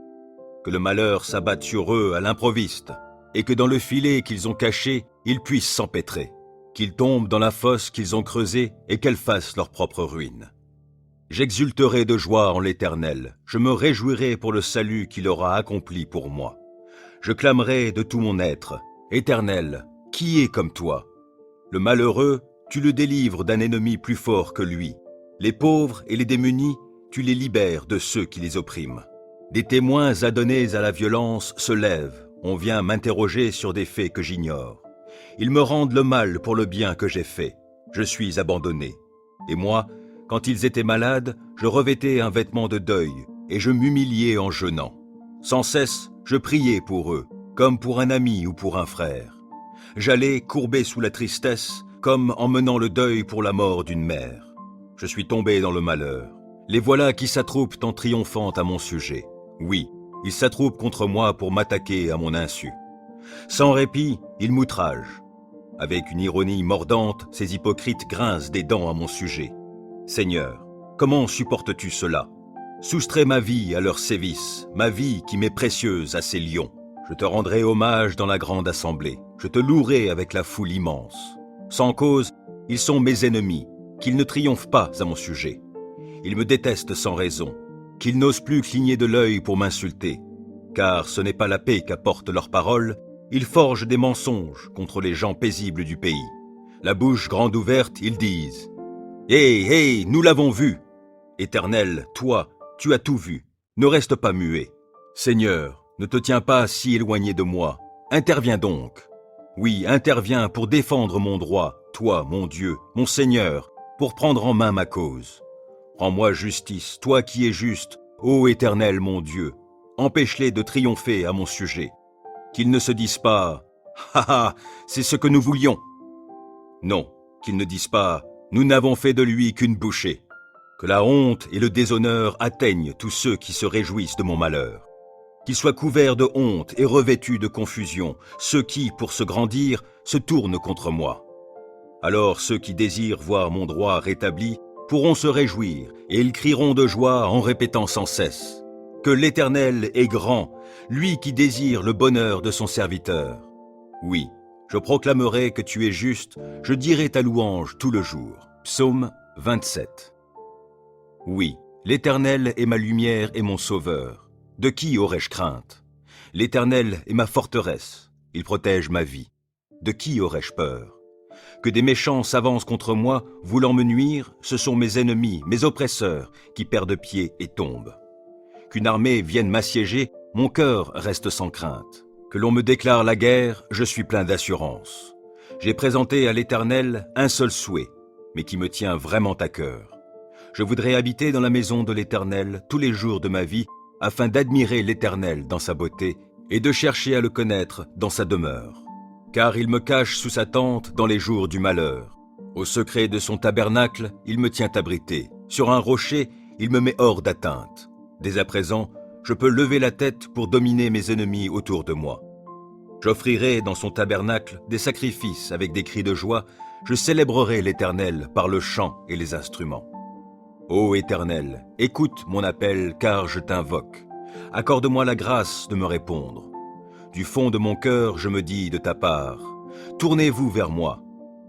Que le malheur s'abatte sur eux à l'improviste, et que dans le filet qu'ils ont caché, ils puissent s'empêtrer. Qu'ils tombent dans la fosse qu'ils ont creusée et qu'elle fasse leur propre ruine. J'exulterai de joie en l'Éternel, je me réjouirai pour le salut qu'il aura accompli pour moi. Je clamerai de tout mon être, Éternel, qui est comme toi? Le malheureux, tu le délivres d'un ennemi plus fort que lui. Les pauvres et les démunis, tu les libères de ceux qui les oppriment. Des témoins adonnés à la violence se lèvent, on vient m'interroger sur des faits que j'ignore. Ils me rendent le mal pour le bien que j'ai fait. Je suis abandonné. Et moi, quand ils étaient malades, je revêtais un vêtement de deuil, et je m'humiliais en jeûnant. Sans cesse, je priais pour eux, comme pour un ami ou pour un frère. J'allais courbé sous la tristesse, comme en menant le deuil pour la mort d'une mère. Je suis tombé dans le malheur. Les voilà qui s'attroupent en triomphant à mon sujet. Oui, ils s'attroupent contre moi pour m'attaquer à mon insu. Sans répit, ils m'outragent. Avec une ironie mordante, ces hypocrites grincent des dents à mon sujet. Seigneur, comment supportes-tu cela? Soustrais ma vie à leurs sévices, ma vie qui m'est précieuse à ces lions. Je te rendrai hommage dans la grande assemblée, je te louerai avec la foule immense. Sans cause, ils sont mes ennemis, qu'ils ne triomphent pas à mon sujet. Ils me détestent sans raison, qu'ils n'osent plus cligner de l'œil pour m'insulter. Car ce n'est pas la paix qu'apportent leurs paroles, ils forgent des mensonges contre les gens paisibles du pays. La bouche grande ouverte, ils disent « Hé, nous l'avons vu !» Éternel, toi, tu as tout vu, ne reste pas muet. Seigneur, ne te tiens pas si éloigné de moi, interviens donc. Oui, interviens pour défendre mon droit, toi, mon Dieu, mon Seigneur, pour prendre en main ma cause. Rends-moi justice, toi qui es juste, ô Éternel mon Dieu, empêche-les de triompher à mon sujet. Qu'ils ne se disent pas « Ha ha, c'est ce que nous voulions !» Non, qu'ils ne disent pas « Nous n'avons fait de lui qu'une bouchée !» Que la honte et le déshonneur atteignent tous ceux qui se réjouissent de mon malheur. Qu'ils soient couverts de honte et revêtus de confusion, ceux qui, pour se grandir, se tournent contre moi. Alors ceux qui désirent voir mon droit rétabli pourront se réjouir, et ils crieront de joie en répétant sans cesse que l'Éternel est grand, lui qui désire le bonheur de son serviteur. Oui, je proclamerai que tu es juste, je dirai ta louange tout le jour. Psaume 27. Oui, l'Éternel est ma lumière et mon sauveur. De qui aurais-je crainte? L'Éternel est ma forteresse, il protège ma vie. De qui aurais-je peur? Que des méchants s'avancent contre moi, voulant me nuire, ce sont mes ennemis, mes oppresseurs, qui perdent pied et tombent. Qu'une armée vienne m'assiéger, mon cœur reste sans crainte. Que l'on me déclare la guerre, je suis plein d'assurance. J'ai présenté à l'Éternel un seul souhait, mais qui me tient vraiment à cœur. Je voudrais habiter dans la maison de l'Éternel tous les jours de ma vie, afin d'admirer l'Éternel dans sa beauté et de chercher à le connaître dans sa demeure. Car il me cache sous sa tente dans les jours du malheur. Au secret de son tabernacle, il me tient abrité. Sur un rocher, il me met hors d'atteinte. Dès à présent, je peux lever la tête pour dominer mes ennemis autour de moi. J'offrirai dans son tabernacle des sacrifices avec des cris de joie. Je célébrerai l'Éternel par le chant et les instruments. Ô Éternel, écoute mon appel car je t'invoque. Accorde-moi la grâce de me répondre. Du fond de mon cœur, je me dis de ta part, tournez-vous vers moi.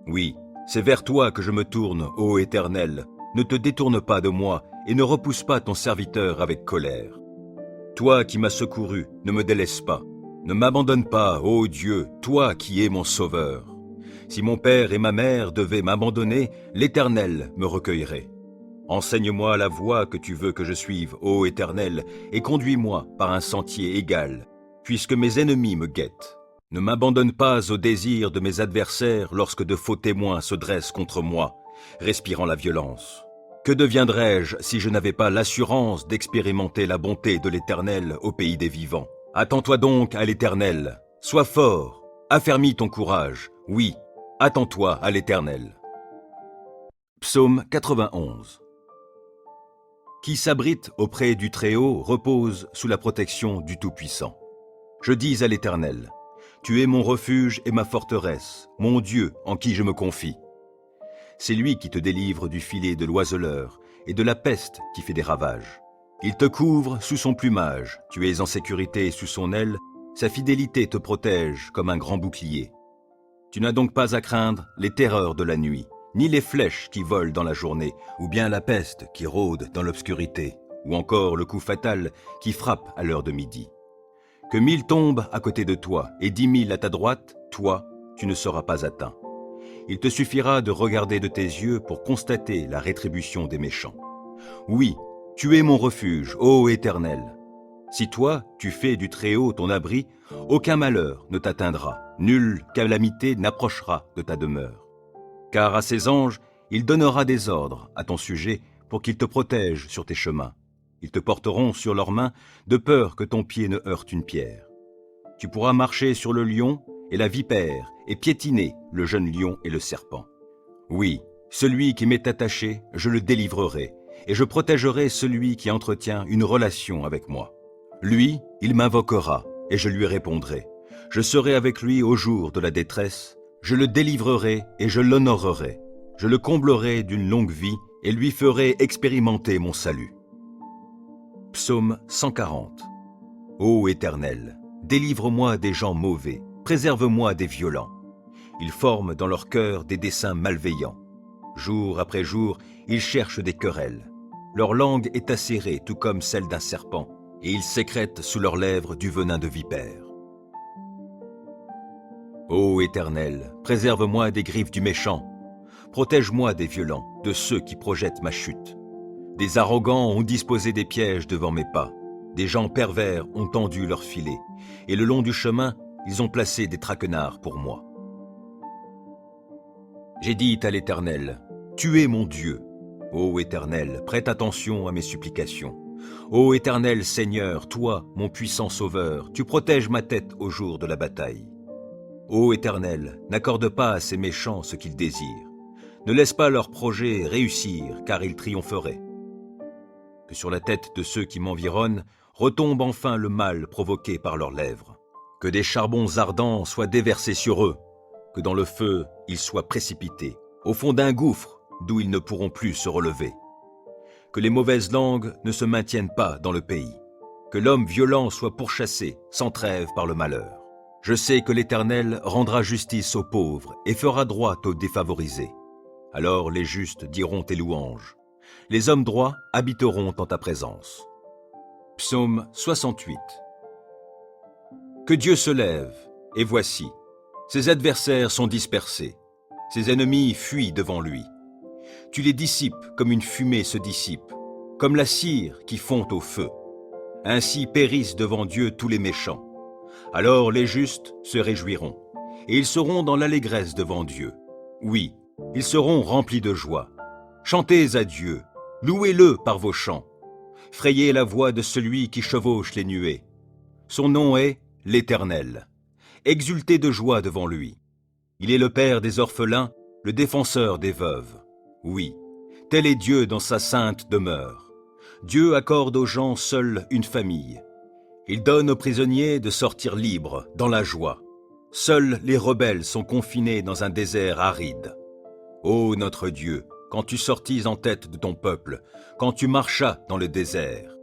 Oui, c'est vers toi que je me tourne, ô Éternel. Ne te détourne pas de moi et ne repousse pas ton serviteur avec colère. Toi qui m'as secouru, ne me délaisse pas. Ne m'abandonne pas, ô Dieu, toi qui es mon sauveur. Si mon père et ma mère devaient m'abandonner, l'Éternel me recueillerait. Enseigne-moi la voie que tu veux que je suive, ô Éternel, et conduis-moi par un sentier égal, puisque mes ennemis me guettent. Ne m'abandonne pas au désir de mes adversaires lorsque de faux témoins se dressent contre moi, respirant la violence. Que deviendrais-je si je n'avais pas l'assurance d'expérimenter la bonté de l'Éternel au pays des vivants? Attends-toi donc à l'Éternel, sois fort, affermis ton courage, oui, attends-toi à l'Éternel. Psaume 91. Qui s'abrite auprès du Très-Haut repose sous la protection du Tout-Puissant. Je dis à l'Éternel, tu es mon refuge et ma forteresse, mon Dieu en qui je me confie. C'est lui qui te délivre du filet de l'oiseleur et de la peste qui fait des ravages. Il te couvre sous son plumage, tu es en sécurité sous son aile, sa fidélité te protège comme un grand bouclier. Tu n'as donc pas à craindre les terreurs de la nuit, ni les flèches qui volent dans la journée, ou bien la peste qui rôde dans l'obscurité, ou encore le coup fatal qui frappe à l'heure de midi. Que 1000 tombent à côté de toi et 10 000 à ta droite, toi, tu ne seras pas atteint. Il te suffira de regarder de tes yeux pour constater la rétribution des méchants. Oui, tu es mon refuge, ô Éternel. Si toi, tu fais du Très-Haut ton abri, aucun malheur ne t'atteindra, nulle calamité n'approchera de ta demeure. Car à ses anges, il donnera des ordres à ton sujet pour qu'ils te protègent sur tes chemins. Ils te porteront sur leurs mains de peur que ton pied ne heurte une pierre. Tu pourras marcher sur le lion et la vipère et piétiner le jeune lion et le serpent. Oui, celui qui m'est attaché, je le délivrerai, et je protégerai celui qui entretient une relation avec moi. Lui, il m'invoquera, et je lui répondrai. Je serai avec lui au jour de la détresse, je le délivrerai et je l'honorerai. Je le comblerai d'une longue vie et lui ferai expérimenter mon salut. Psaume 140. Ô Éternel, délivre-moi des gens mauvais, préserve-moi des violents. Ils forment dans leur cœur des desseins malveillants. Jour après jour, ils cherchent des querelles. Leur langue est acérée tout comme celle d'un serpent, et ils sécrètent sous leurs lèvres du venin de vipère. Ô Éternel, préserve-moi des griffes du méchant. Protège-moi des violents, de ceux qui projettent ma chute. Des arrogants ont disposé des pièges devant mes pas. Des gens pervers ont tendu leurs filets, et le long du chemin, ils ont placé des traquenards pour moi. J'ai dit à l'Éternel, tu es mon Dieu. Ô Éternel, prête attention à mes supplications. Ô Éternel Seigneur, toi, mon puissant Sauveur, tu protèges ma tête au jour de la bataille. Ô Éternel, n'accorde pas à ces méchants ce qu'ils désirent. Ne laisse pas leurs projets réussir, car ils triompheraient. Que sur la tête de ceux qui m'environnent retombe enfin le mal provoqué par leurs lèvres. Que des charbons ardents soient déversés sur eux, que dans le feu ils soient précipités, au fond d'un gouffre d'où ils ne pourront plus se relever. Que les mauvaises langues ne se maintiennent pas dans le pays, que l'homme violent soit pourchassé sans trêve par le malheur. Je sais que l'Éternel rendra justice aux pauvres et fera droit aux défavorisés. Alors les justes diront tes louanges. Les hommes droits habiteront en ta présence. Psaume 68. Que Dieu se lève, et voici, ses adversaires sont dispersés, ses ennemis fuient devant lui. Tu les dissipes comme une fumée se dissipe, comme la cire qui fond au feu. Ainsi périssent devant Dieu tous les méchants. Alors les justes se réjouiront, et ils seront dans l'allégresse devant Dieu. Oui, ils seront remplis de joie. Chantez à Dieu, louez-le par vos chants. Frayez la voix de celui qui chevauche les nuées. Son nom est l'Éternel. Exultez de joie devant lui. Il est le Père des orphelins, le défenseur des veuves. Oui, tel est Dieu dans sa sainte demeure. Dieu accorde aux gens seuls une famille. Il donne aux prisonniers de sortir libres, dans la joie. Seuls les rebelles sont confinés dans un désert aride. Ô notre Dieu, quand tu sortis en tête de ton peuple, quand tu marchas dans le désert.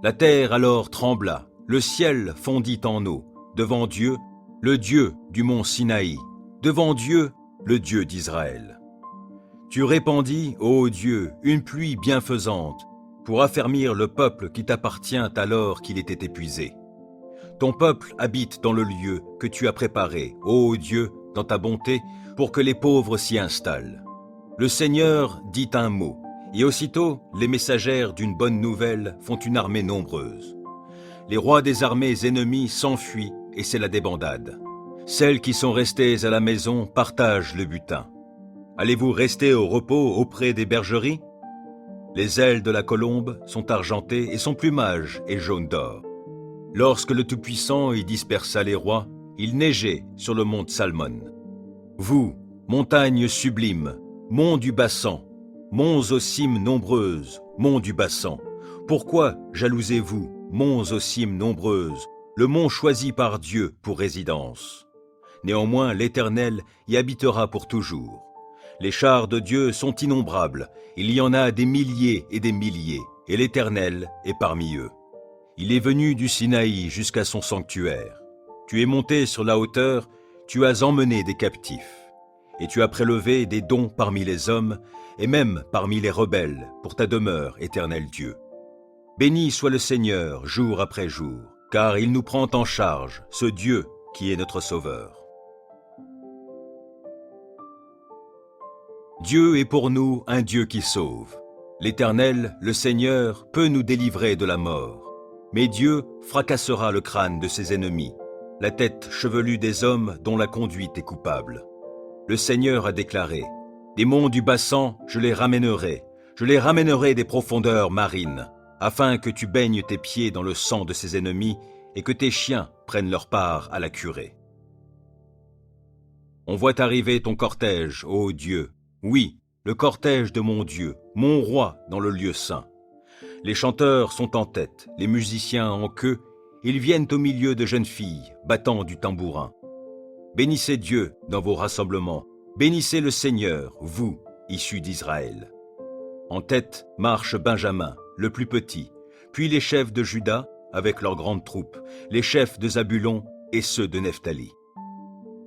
La terre alors trembla, le ciel fondit en eau, devant Dieu, le Dieu du mont Sinaï, devant Dieu, le Dieu d'Israël. Tu répandis, ô Dieu, une pluie bienfaisante, pour affermir le peuple qui t'appartient alors qu'il était épuisé. Ton peuple habite dans le lieu que tu as préparé, ô Dieu, dans ta bonté, pour que les pauvres s'y installent. Le Seigneur dit un mot, et aussitôt les messagères d'une bonne nouvelle font une armée nombreuse. Les rois des armées ennemies s'enfuient, et c'est la débandade. Celles qui sont restées à la maison partagent le butin. Allez-vous rester au repos auprès des bergeries? Les ailes de la colombe sont argentées et son plumage est jaune d'or. Lorsque le Tout-Puissant y dispersa les rois, il neigeait sur le mont Salmon. Vous, montagne sublime, mont du Bassan, monts aux cimes nombreuses, monts du Bassan? Pourquoi jalousez-vous, monts aux cimes nombreuses, le mont choisi par Dieu pour résidence? Néanmoins, l'Éternel y habitera pour toujours. Les chars de Dieu sont innombrables, il y en a des milliers, et l'Éternel est parmi eux. Il est venu du Sinaï jusqu'à son sanctuaire. Tu es monté sur la hauteur, tu as emmené des captifs. Et tu as prélevé des dons parmi les hommes, et même parmi les rebelles, pour ta demeure, Éternel Dieu. Béni soit le Seigneur, jour après jour, car il nous prend en charge, ce Dieu qui est notre Sauveur. Dieu est pour nous un Dieu qui sauve. L'Éternel, le Seigneur, peut nous délivrer de la mort. Mais Dieu fracassera le crâne de ses ennemis, la tête chevelue des hommes dont la conduite est coupable. Le Seigneur a déclaré, « Des monts du Bassan, je les ramènerai des profondeurs marines, afin que tu baignes tes pieds dans le sang de ses ennemis et que tes chiens prennent leur part à la curée. » On voit arriver ton cortège, ô Dieu, oui, le cortège de mon Dieu, mon roi dans le lieu saint. Les chanteurs sont en tête, les musiciens en queue, ils viennent au milieu de jeunes filles, battant du tambourin. Bénissez Dieu dans vos rassemblements, bénissez le Seigneur, vous, issus d'Israël. En tête marche Benjamin, le plus petit, puis les chefs de Juda, avec leurs grandes troupes, les chefs de Zabulon et ceux de Nephtali.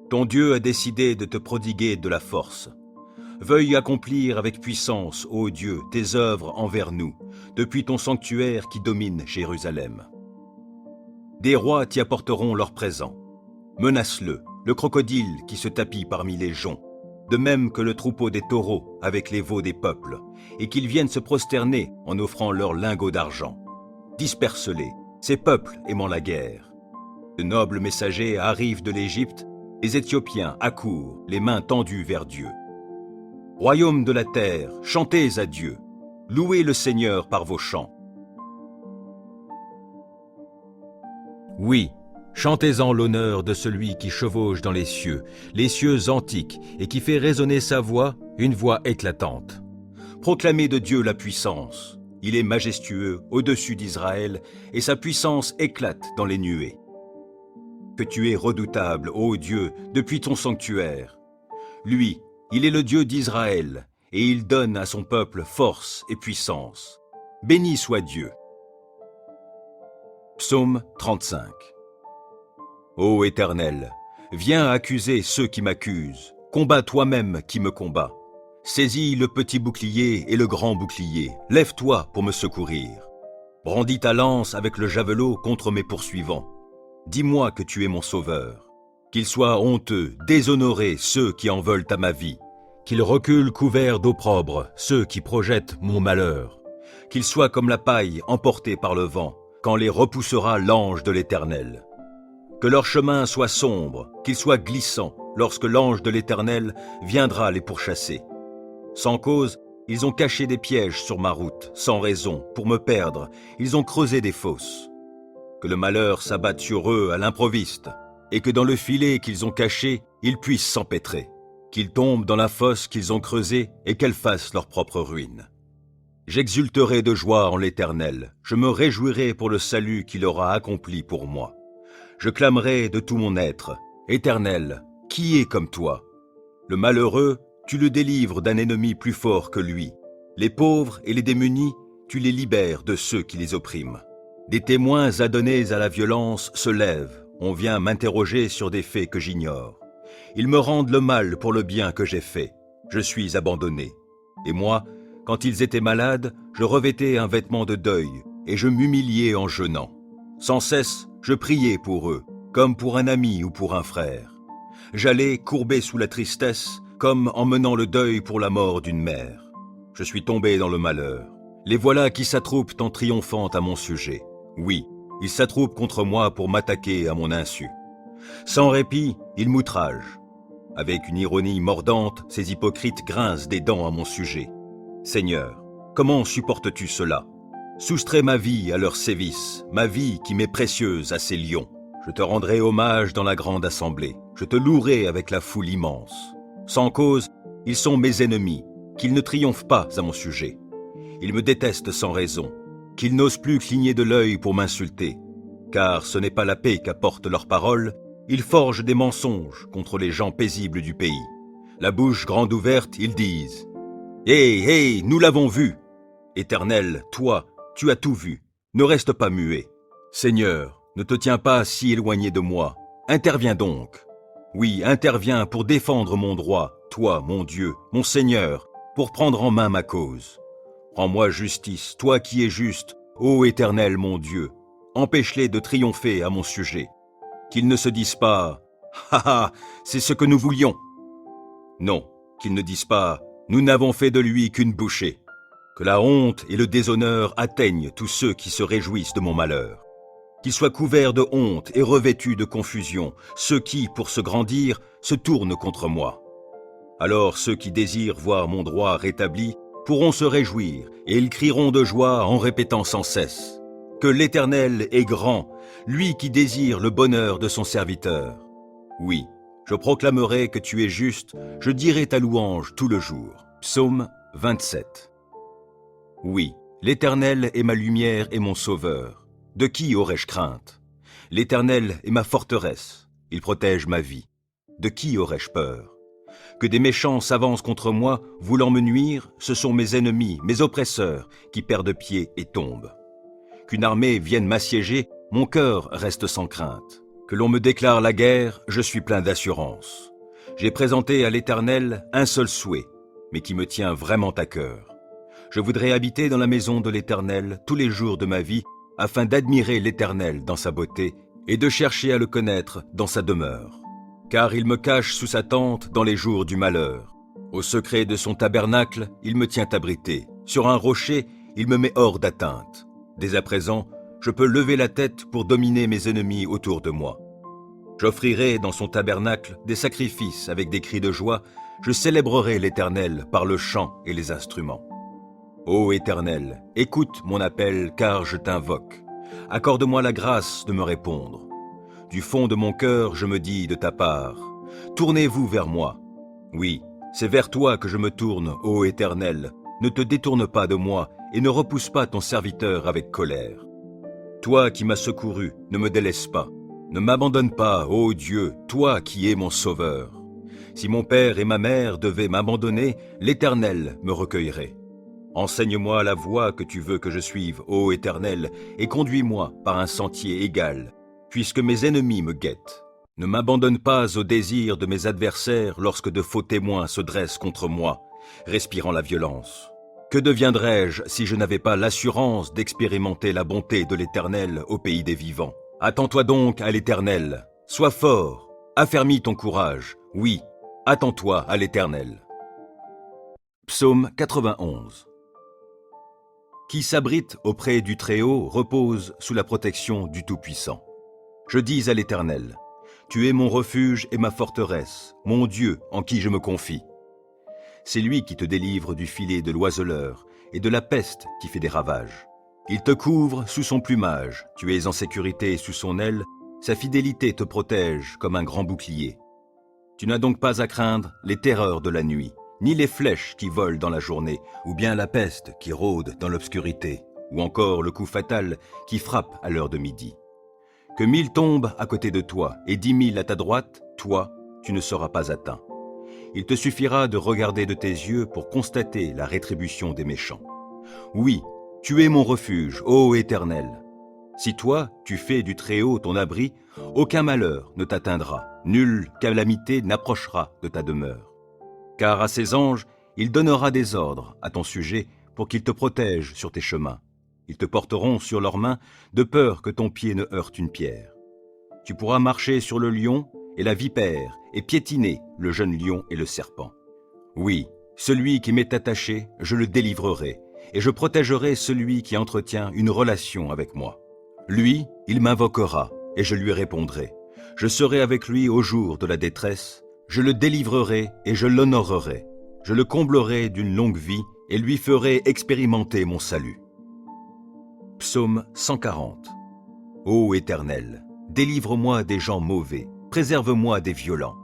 Ton Dieu a décidé de te prodiguer de la force. Veuille accomplir avec puissance, ô Dieu, tes œuvres envers nous, depuis ton sanctuaire qui domine Jérusalem. Des rois t'y apporteront leurs présents. Menace-le, le crocodile qui se tapit parmi les joncs, de même que le troupeau des taureaux avec les veaux des peuples, et qu'ils viennent se prosterner en offrant leurs lingots d'argent. Disperse-les, ces peuples aimant la guerre. De nobles messagers arrivent de l'Égypte, les Éthiopiens accourent, les mains tendues vers Dieu. Royaume de la terre, chantez à Dieu, louez le Seigneur par vos chants. Oui, chantez-en l'honneur de celui qui chevauche dans les cieux antiques, et qui fait résonner sa voix, une voix éclatante. Proclamez de Dieu la puissance, il est majestueux au-dessus d'Israël, et sa puissance éclate dans les nuées. Que tu es redoutable, ô Dieu, depuis ton sanctuaire. Lui, il est le Dieu d'Israël, et il donne à son peuple force et puissance. Béni soit Dieu. Psaume 35. Ô Éternel, viens accuser ceux qui m'accusent, combat toi-même qui me combat. Saisis le petit bouclier et le grand bouclier, lève-toi pour me secourir. Brandis ta lance avec le javelot contre mes poursuivants. Dis-moi que tu es mon sauveur. Qu'ils soient honteux, déshonorés ceux qui en veulent à ma vie. Qu'ils reculent couverts d'opprobre ceux qui projettent mon malheur. Qu'ils soient comme la paille emportée par le vent, quand les repoussera l'ange de l'Éternel. Que leur chemin soit sombre, qu'il soit glissant, lorsque l'ange de l'Éternel viendra les pourchasser. Sans cause, ils ont caché des pièges sur ma route, sans raison, pour me perdre, ils ont creusé des fosses. Que le malheur s'abatte sur eux à l'improviste, et que dans le filet qu'ils ont caché, ils puissent s'empêtrer, qu'ils tombent dans la fosse qu'ils ont creusée et qu'elle fasse leur propre ruine. J'exulterai de joie en l'Éternel, je me réjouirai pour le salut qu'il aura accompli pour moi. Je clamerai de tout mon être, Éternel, qui est comme toi? Le malheureux, tu le délivres d'un ennemi plus fort que lui. Les pauvres et les démunis, tu les libères de ceux qui les oppriment. Des témoins adonnés à la violence se lèvent, on vient m'interroger sur des faits que j'ignore. Ils me rendent le mal pour le bien que j'ai fait. Je suis abandonné. Et moi, quand ils étaient malades, je revêtais un vêtement de deuil, et je m'humiliais en jeûnant. Sans cesse, je priais pour eux, comme pour un ami ou pour un frère. J'allais courbé sous la tristesse, comme en menant le deuil pour la mort d'une mère. Je suis tombé dans le malheur. Les voilà qui s'attroupent en triomphant à mon sujet. Oui, ils s'attroupent contre moi pour m'attaquer à mon insu. Sans répit, ils m'outragent. Avec une ironie mordante, ces hypocrites grincent des dents à mon sujet. Seigneur, comment supportes-tu cela? Soustrais ma vie à leur sévice, ma vie qui m'est précieuse à ces lions. Je te rendrai hommage dans la grande assemblée. Je te louerai avec la foule immense. Sans cause, ils sont mes ennemis. qu'il ne triomphe pas à mon sujet. Il me déteste sans raison, qu'il n'ose plus cligner de l'œil pour m'insulter. Car ce n'est pas la paix qu'apportent leurs paroles, ils forgent des mensonges contre les gens paisibles du pays. La bouche grande ouverte, ils disent « Hé, hé, nous l'avons vu !» Éternel, toi, tu as tout vu, ne reste pas muet. Seigneur, ne te tiens pas si éloigné de moi, interviens donc. Oui, interviens pour défendre mon droit, toi, mon Dieu, mon Seigneur, pour prendre en main ma cause. Rends-moi justice, toi qui es juste, ô Éternel, mon Dieu. Empêche-les de triompher à mon sujet. Qu'ils ne se disent pas « Ha ha, c'est ce que nous voulions !» Non, qu'ils ne disent pas « Nous n'avons fait de lui qu'une bouchée !» Que la honte et le déshonneur atteignent tous ceux qui se réjouissent de mon malheur. Qu'ils soient couverts de honte et revêtus de confusion, ceux qui, pour se grandir, se tournent contre moi. Alors ceux qui désirent voir mon droit rétabli pourront se réjouir, et ils crieront de joie en répétant sans cesse que l'Éternel est grand, lui qui désire le bonheur de son serviteur. Oui, je proclamerai que tu es juste, je dirai ta louange tout le jour. Psaume 27. Oui, l'Éternel est ma lumière et mon sauveur. De qui aurais-je crainte? L'Éternel est ma forteresse, il protège ma vie. De qui aurais-je peur? Que des méchants s'avancent contre moi, voulant me nuire, ce sont mes ennemis, mes oppresseurs, qui perdent pied et tombent. Qu'une armée vienne m'assiéger, mon cœur reste sans crainte. Que l'on me déclare la guerre, je suis plein d'assurance. J'ai présenté à l'Éternel un seul souhait, mais qui me tient vraiment à cœur. Je voudrais habiter dans la maison de l'Éternel tous les jours de ma vie, afin d'admirer l'Éternel dans sa beauté et de chercher à le connaître dans sa demeure. Car il me cache sous sa tente dans les jours du malheur. Au secret de son tabernacle, il me tient abrité. Sur un rocher, il me met hors d'atteinte. Dès à présent, je peux lever la tête pour dominer mes ennemis autour de moi. J'offrirai dans son tabernacle des sacrifices avec des cris de joie. Je célébrerai l'Éternel par le chant et les instruments. Ô Éternel, écoute mon appel car je t'invoque. Accorde-moi la grâce de me répondre. Du fond de mon cœur, je me dis de ta part, tournez-vous vers moi. Oui, c'est vers toi que je me tourne, ô Éternel. Ne te détourne pas de moi et ne repousse pas ton serviteur avec colère. Toi qui m'as secouru, ne me délaisse pas. Ne m'abandonne pas, ô Dieu, toi qui es mon sauveur. Si mon père et ma mère devaient m'abandonner, l'Éternel me recueillerait. Enseigne-moi la voie que tu veux que je suive, ô Éternel, et conduis-moi par un sentier égal, puisque mes ennemis me guettent. Ne m'abandonne pas au désir de mes adversaires lorsque de faux témoins se dressent contre moi, respirant la violence. Que deviendrais-je si je n'avais pas l'assurance d'expérimenter la bonté de l'Éternel au pays des vivants? Attends-toi donc à l'Éternel, sois fort, affermis ton courage, oui, attends-toi à l'Éternel. Psaume 91. Qui s'abrite auprès du Très-Haut repose sous la protection du Tout-Puissant. Je dis à l'Éternel, tu es mon refuge et ma forteresse, mon Dieu en qui je me confie. C'est lui qui te délivre du filet de l'oiseleur et de la peste qui fait des ravages. Il te couvre sous son plumage, tu es en sécurité sous son aile, sa fidélité te protège comme un grand bouclier. Tu n'as donc pas à craindre les terreurs de la nuit, ni les flèches qui volent dans la journée, ou bien la peste qui rôde dans l'obscurité, ou encore le coup fatal qui frappe à l'heure de midi. Que 1000 tombent à côté de toi et 10 000 à ta droite, toi, tu ne seras pas atteint. Il te suffira de regarder de tes yeux pour constater la rétribution des méchants. Oui, tu es mon refuge, ô Éternel. Si toi, tu fais du Très-Haut ton abri, aucun malheur ne t'atteindra, nulle calamité n'approchera de ta demeure. Car à ses anges, il donnera des ordres à ton sujet pour qu'ils te protègent sur tes chemins. Ils te porteront sur leurs mains de peur que ton pied ne heurte une pierre. Tu pourras marcher sur le lion et la vipère et piétiner le jeune lion et le serpent. Oui, celui qui m'est attaché, je le délivrerai et je protégerai celui qui entretient une relation avec moi. Lui, il m'invoquera et je lui répondrai. Je serai avec lui au jour de la détresse. Je le délivrerai et je l'honorerai. Je le comblerai d'une longue vie et lui ferai expérimenter mon salut. Psaume 140. Ô Éternel, délivre-moi des gens mauvais, préserve-moi des violents.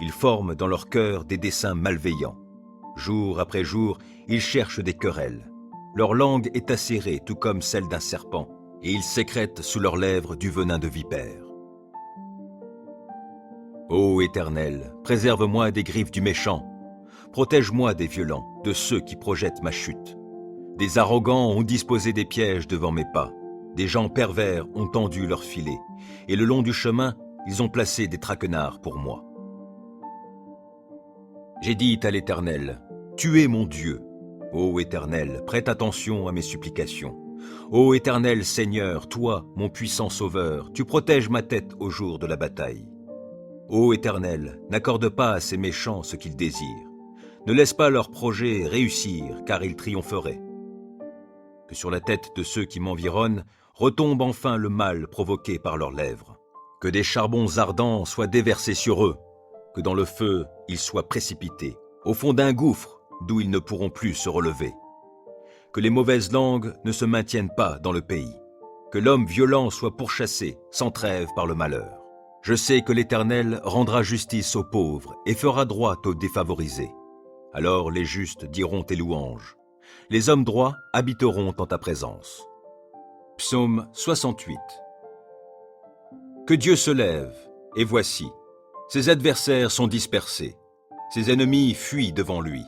Ils forment dans leur cœur des desseins malveillants. Jour après jour, ils cherchent des querelles. Leur langue est acérée, tout comme celle d'un serpent, et ils sécrètent sous leurs lèvres du venin de vipère. Ô Éternel, préserve-moi des griffes du méchant. Protège-moi des violents, de ceux qui projettent ma chute. Des arrogants ont disposé des pièges devant mes pas. Des gens pervers ont tendu leurs filets, et le long du chemin, ils ont placé des traquenards pour moi. J'ai dit à l'Éternel, « Tu es mon Dieu. » Ô Éternel, prête attention à mes supplications. Ô Éternel Seigneur, toi, mon puissant Sauveur, tu protèges ma tête au jour de la bataille. Ô Éternel, n'accorde pas à ces méchants ce qu'ils désirent. Ne laisse pas leurs projets réussir, car ils triompheraient. Que sur la tête de ceux qui m'environnent retombe enfin le mal provoqué par leurs lèvres. Que des charbons ardents soient déversés sur eux, que dans le feu ils soient précipités, au fond d'un gouffre d'où ils ne pourront plus se relever. Que les mauvaises langues ne se maintiennent pas dans le pays, que l'homme violent soit pourchassé sans trêve par le malheur. Je sais que l'Éternel rendra justice aux pauvres et fera droit aux défavorisés. Alors les justes diront tes louanges. Les hommes droits habiteront en ta présence. Psaume 68. Que Dieu se lève, et voici, ses adversaires sont dispersés, ses ennemis fuient devant lui.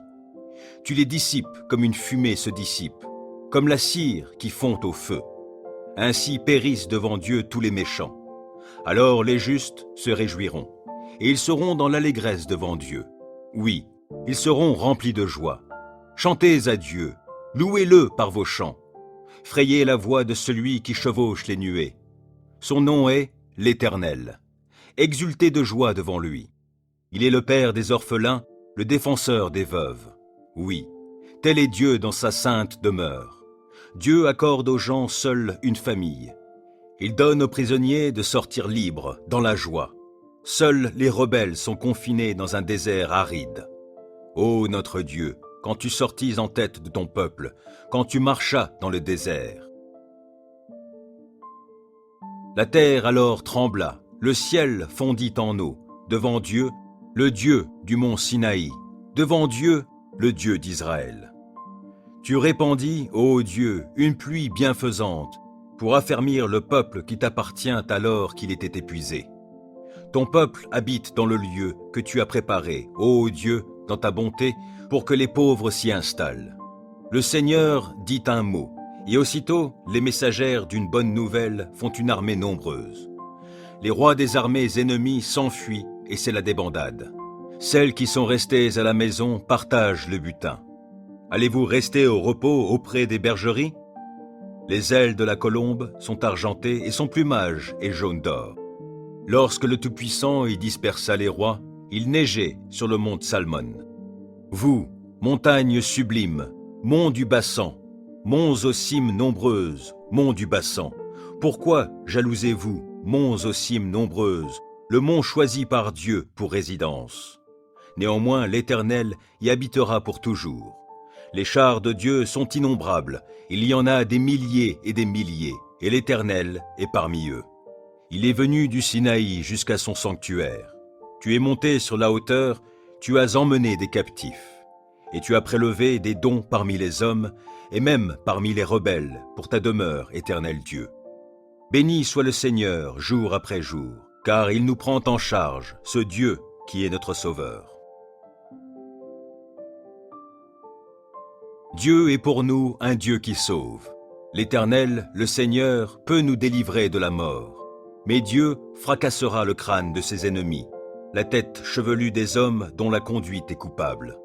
Tu les dissipes comme une fumée se dissipe, comme la cire qui fond au feu. Ainsi périssent devant Dieu tous les méchants. Alors les justes se réjouiront, et ils seront dans l'allégresse devant Dieu. Oui, ils seront remplis de joie. Chantez à Dieu, louez-le par vos chants. Frayez la voix de celui qui chevauche les nuées. Son nom est l'Éternel. Exultez de joie devant lui. Il est le Père des orphelins, le défenseur des veuves. Oui, tel est Dieu dans sa sainte demeure. Dieu accorde aux gens seuls une famille. Il donne aux prisonniers de sortir libres, dans la joie. Seuls les rebelles sont confinés dans un désert aride. Ô notre Dieu, quand tu sortis en tête de ton peuple, quand tu marchas dans le désert. La terre alors trembla, le ciel fondit en eau, devant Dieu, le Dieu du mont Sinaï, devant Dieu, le Dieu d'Israël. Tu répandis, ô Dieu, une pluie bienfaisante, pour affermir le peuple qui t'appartient alors qu'il était épuisé. Ton peuple habite dans le lieu que tu as préparé, ô Dieu, dans ta bonté, pour que les pauvres s'y installent. Le Seigneur dit un mot, et aussitôt les messagères d'une bonne nouvelle font une armée nombreuse. Les rois des armées ennemies s'enfuient, et c'est la débandade. Celles qui sont restées à la maison partagent le butin. Allez-vous rester au repos auprès des bergeries ? Les ailes de la colombe sont argentées et son plumage est jaune d'or. Lorsque le Tout-Puissant y dispersa les rois, il neigeait sur le mont Salmon. Vous, montagnes sublimes, monts du Bassan, monts aux cimes nombreuses, monts du Bassan, pourquoi jalousez-vous, monts aux cimes nombreuses, le mont choisi par Dieu pour résidence? Néanmoins, l'Éternel y habitera pour toujours. Les chars de Dieu sont innombrables, il y en a des milliers, et l'Éternel est parmi eux. Il est venu du Sinaï jusqu'à son sanctuaire. Tu es monté sur la hauteur, tu as emmené des captifs, et tu as prélevé des dons parmi les hommes, et même parmi les rebelles, pour ta demeure, Éternel Dieu. Béni soit le Seigneur jour après jour, car il nous prend en charge, ce Dieu qui est notre Sauveur. Dieu est pour nous un Dieu qui sauve. L'Éternel, le Seigneur, peut nous délivrer de la mort. Mais Dieu fracassera le crâne de ses ennemis, la tête chevelue des hommes dont la conduite est coupable.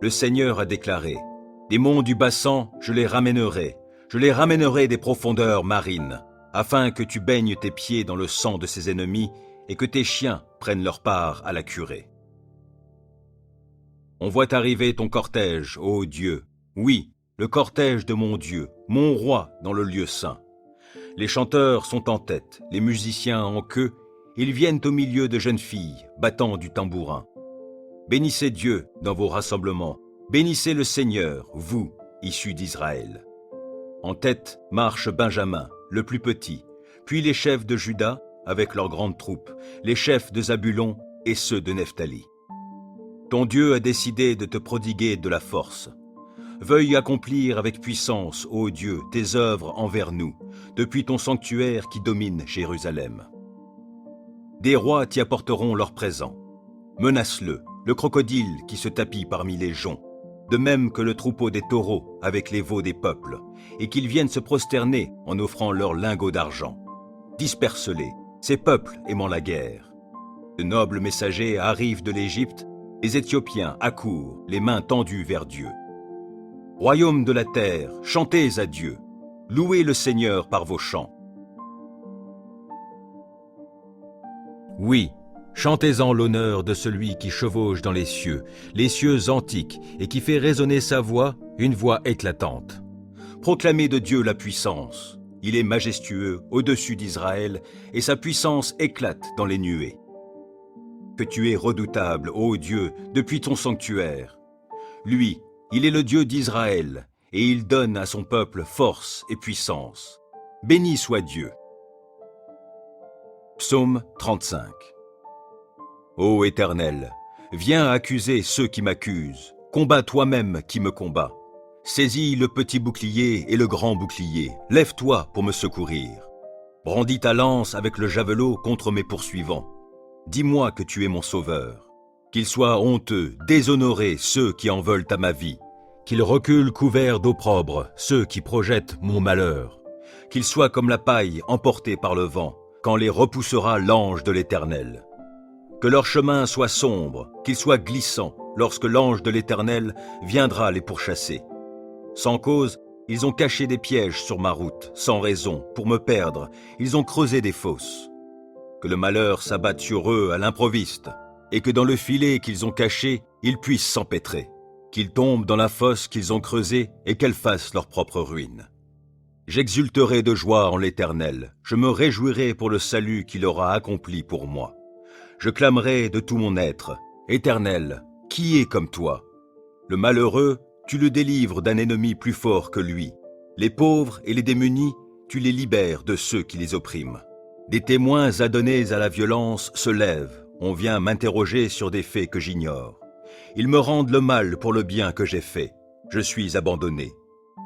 Le Seigneur a déclaré, « Des monts du Bassan, je les ramènerai des profondeurs marines, afin que tu baignes tes pieds dans le sang de ses ennemis et que tes chiens prennent leur part à la curée. » On voit arriver ton cortège, ô Dieu, oui, le cortège de mon Dieu, mon roi dans le lieu saint. Les chanteurs sont en tête, les musiciens en queue, ils viennent au milieu de jeunes filles, battant du tambourin. Bénissez Dieu dans vos rassemblements, bénissez le Seigneur, vous, issus d'Israël. En tête marche Benjamin, le plus petit, puis les chefs de Juda avec leurs grandes troupes, les chefs de Zabulon et ceux de Nephtali. Ton Dieu a décidé de te prodiguer de la force. Veuille accomplir avec puissance, ô Dieu, tes œuvres envers nous, depuis ton sanctuaire qui domine Jérusalem. Des rois t'y apporteront leurs présents. Menace-le, le crocodile qui se tapit parmi les joncs, de même que le troupeau des taureaux avec les veaux des peuples, et qu'ils viennent se prosterner en offrant leurs lingots d'argent. Disperse-les, ces peuples aimant la guerre. De nobles messagers arrivent de l'Égypte, les Éthiopiens accourent, les mains tendues vers Dieu. Royaume de la terre, chantez à Dieu, louez le Seigneur par vos chants. Oui, chantez-en l'honneur de celui qui chevauche dans les cieux antiques, et qui fait résonner sa voix, une voix éclatante. Proclamez de Dieu la puissance. Il est majestueux au-dessus d'Israël, et sa puissance éclate dans les nuées. Que tu es redoutable, ô Dieu, depuis ton sanctuaire. Lui, il est le Dieu d'Israël, et il donne à son peuple force et puissance. Béni soit Dieu. Psaume 35. Ô Éternel, viens accuser ceux qui m'accusent, combats toi-même qui me combats. Saisis le petit bouclier et le grand bouclier, lève-toi pour me secourir. Brandis ta lance avec le javelot contre mes poursuivants. Dis-moi que tu es mon sauveur. Qu'ils soient honteux, déshonorés ceux qui en veulent à ma vie. Qu'ils reculent couverts d'opprobre ceux qui projettent mon malheur. Qu'ils soient comme la paille emportée par le vent, quand les repoussera l'ange de l'Éternel. Que leur chemin soit sombre, qu'ils soient glissants, lorsque l'ange de l'Éternel viendra les pourchasser. Sans cause, ils ont caché des pièges sur ma route, sans raison, pour me perdre, ils ont creusé des fosses. Que le malheur s'abatte sur eux à l'improviste, et que dans le filet qu'ils ont caché, ils puissent s'empêtrer. Qu'ils tombent dans la fosse qu'ils ont creusée et qu'elle fasse leur propre ruine. J'exulterai de joie en l'Éternel, je me réjouirai pour le salut qu'il aura accompli pour moi. Je clamerai de tout mon être, Éternel, qui est comme toi? Le malheureux, tu le délivres d'un ennemi plus fort que lui. Les pauvres et les démunis, tu les libères de ceux qui les oppriment. Des témoins adonnés à la violence se lèvent, on vient m'interroger sur des faits que j'ignore. Ils me rendent le mal pour le bien que j'ai fait. Je suis abandonné.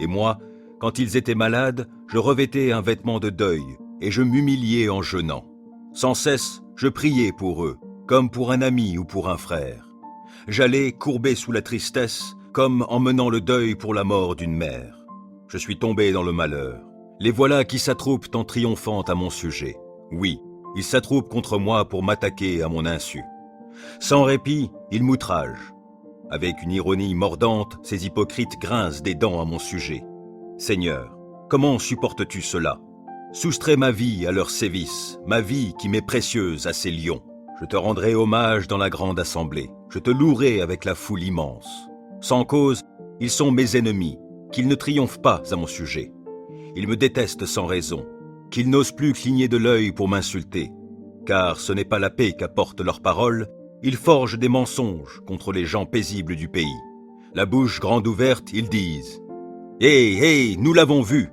Et moi, quand ils étaient malades, je revêtais un vêtement de deuil, et je m'humiliais en jeûnant. Sans cesse, je priais pour eux, comme pour un ami ou pour un frère. J'allais courbé sous la tristesse, comme en menant le deuil pour la mort d'une mère. Je suis tombé dans le malheur. Les voilà qui s'attroupent en triomphant à mon sujet. Oui, ils s'attroupent contre moi pour m'attaquer à mon insu. Sans répit, ils m'outragent. Avec une ironie mordante, ces hypocrites grincent des dents à mon sujet. Seigneur, comment supportes-tu cela? Soustrais ma vie à leurs sévices, ma vie qui m'est précieuse à ces lions. Je te rendrai hommage dans la grande assemblée. Je te louerai avec la foule immense. Sans cause, ils sont mes ennemis, qu'ils ne triomphent pas à mon sujet. Ils me détestent sans raison, qu'ils n'osent plus cligner de l'œil pour m'insulter. Car ce n'est pas la paix qu'apportent leurs paroles, ils forgent des mensonges contre les gens paisibles du pays. La bouche grande ouverte, ils disent « Hé, nous l'avons vu !»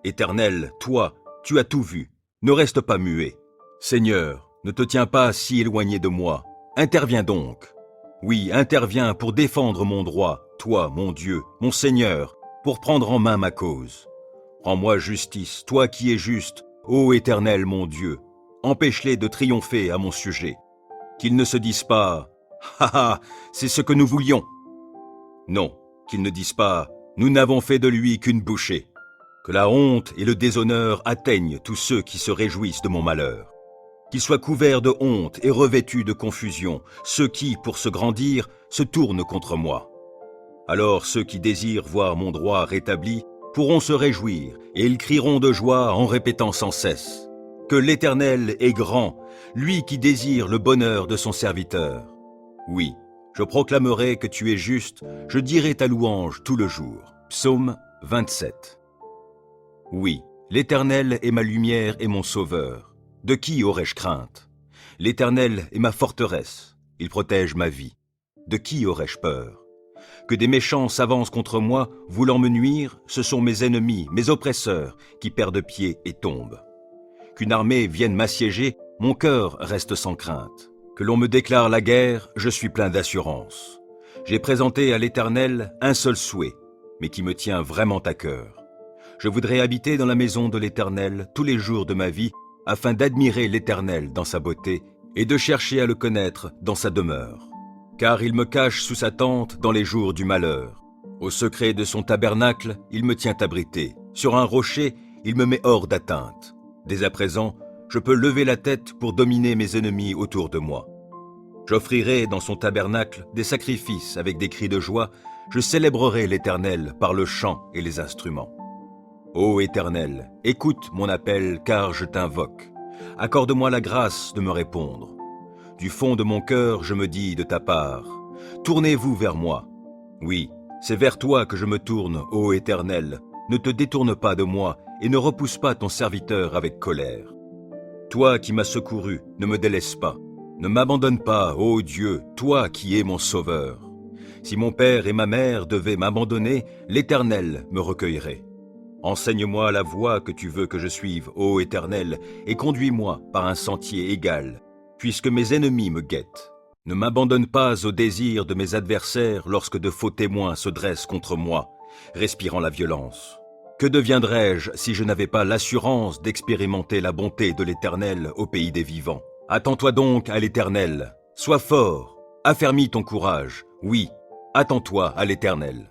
Éternel, toi, tu as tout vu, ne reste pas muet. Seigneur, ne te tiens pas si éloigné de moi, interviens donc. Oui, interviens pour défendre mon droit, toi, mon Dieu, mon Seigneur, pour prendre en main ma cause. Rends-moi justice, toi qui es juste, ô Éternel mon Dieu. Empêche-les de triompher à mon sujet. Qu'ils ne se disent pas « Ha ha, c'est ce que nous voulions !» Non, qu'ils ne disent pas « Nous n'avons fait de lui qu'une bouchée !» Que la honte et le déshonneur atteignent tous ceux qui se réjouissent de mon malheur. Qu'ils soient couverts de honte et revêtus de confusion, ceux qui, pour se grandir, se tournent contre moi. Alors ceux qui désirent voir mon droit rétabli pourront se réjouir, et ils crieront de joie en répétant sans cesse « Que l'Éternel est grand, lui qui désire le bonheur de son serviteur. » Oui, je proclamerai que tu es juste, je dirai ta louange tout le jour. Psaume 27. Oui, l'Éternel est ma lumière et mon sauveur. De qui aurais-je crainte? L'Éternel est ma forteresse, il protège ma vie. De qui aurais-je peur? Que des méchants s'avancent contre moi, voulant me nuire, ce sont mes ennemis, mes oppresseurs, qui perdent pied et tombent. Qu'une armée vienne m'assiéger, mon cœur reste sans crainte. Que l'on me déclare la guerre, je suis plein d'assurance. J'ai présenté à l'Éternel un seul souhait, mais qui me tient vraiment à cœur. Je voudrais habiter dans la maison de l'Éternel tous les jours de ma vie, afin d'admirer l'Éternel dans sa beauté et de chercher à le connaître dans sa demeure. Car il me cache sous sa tente dans les jours du malheur. Au secret de son tabernacle, il me tient abrité. Sur un rocher, il me met hors d'atteinte. Dès à présent, je peux lever la tête pour dominer mes ennemis autour de moi. J'offrirai dans son tabernacle des sacrifices avec des cris de joie. Je célébrerai l'Éternel par le chant et les instruments. Ô Éternel, écoute mon appel car je t'invoque. Accorde-moi la grâce de me répondre. Du fond de mon cœur, je me dis de ta part, tournez-vous vers moi. Oui, c'est vers toi que je me tourne, ô Éternel. Ne te détourne pas de moi et ne repousse pas ton serviteur avec colère. Toi qui m'as secouru, ne me délaisse pas. Ne m'abandonne pas, ô Dieu, toi qui es mon sauveur. Si mon père et ma mère devaient m'abandonner, l'Éternel me recueillerait. Enseigne-moi la voie que tu veux que je suive, ô Éternel, et conduis-moi par un sentier égal, puisque mes ennemis me guettent. Ne m'abandonne pas au désir de mes adversaires lorsque de faux témoins se dressent contre moi, respirant la violence. Que deviendrais-je si je n'avais pas l'assurance d'expérimenter la bonté de l'Éternel au pays des vivants? Attends-toi donc à l'Éternel, sois fort, affermis ton courage, oui, attends-toi à l'Éternel.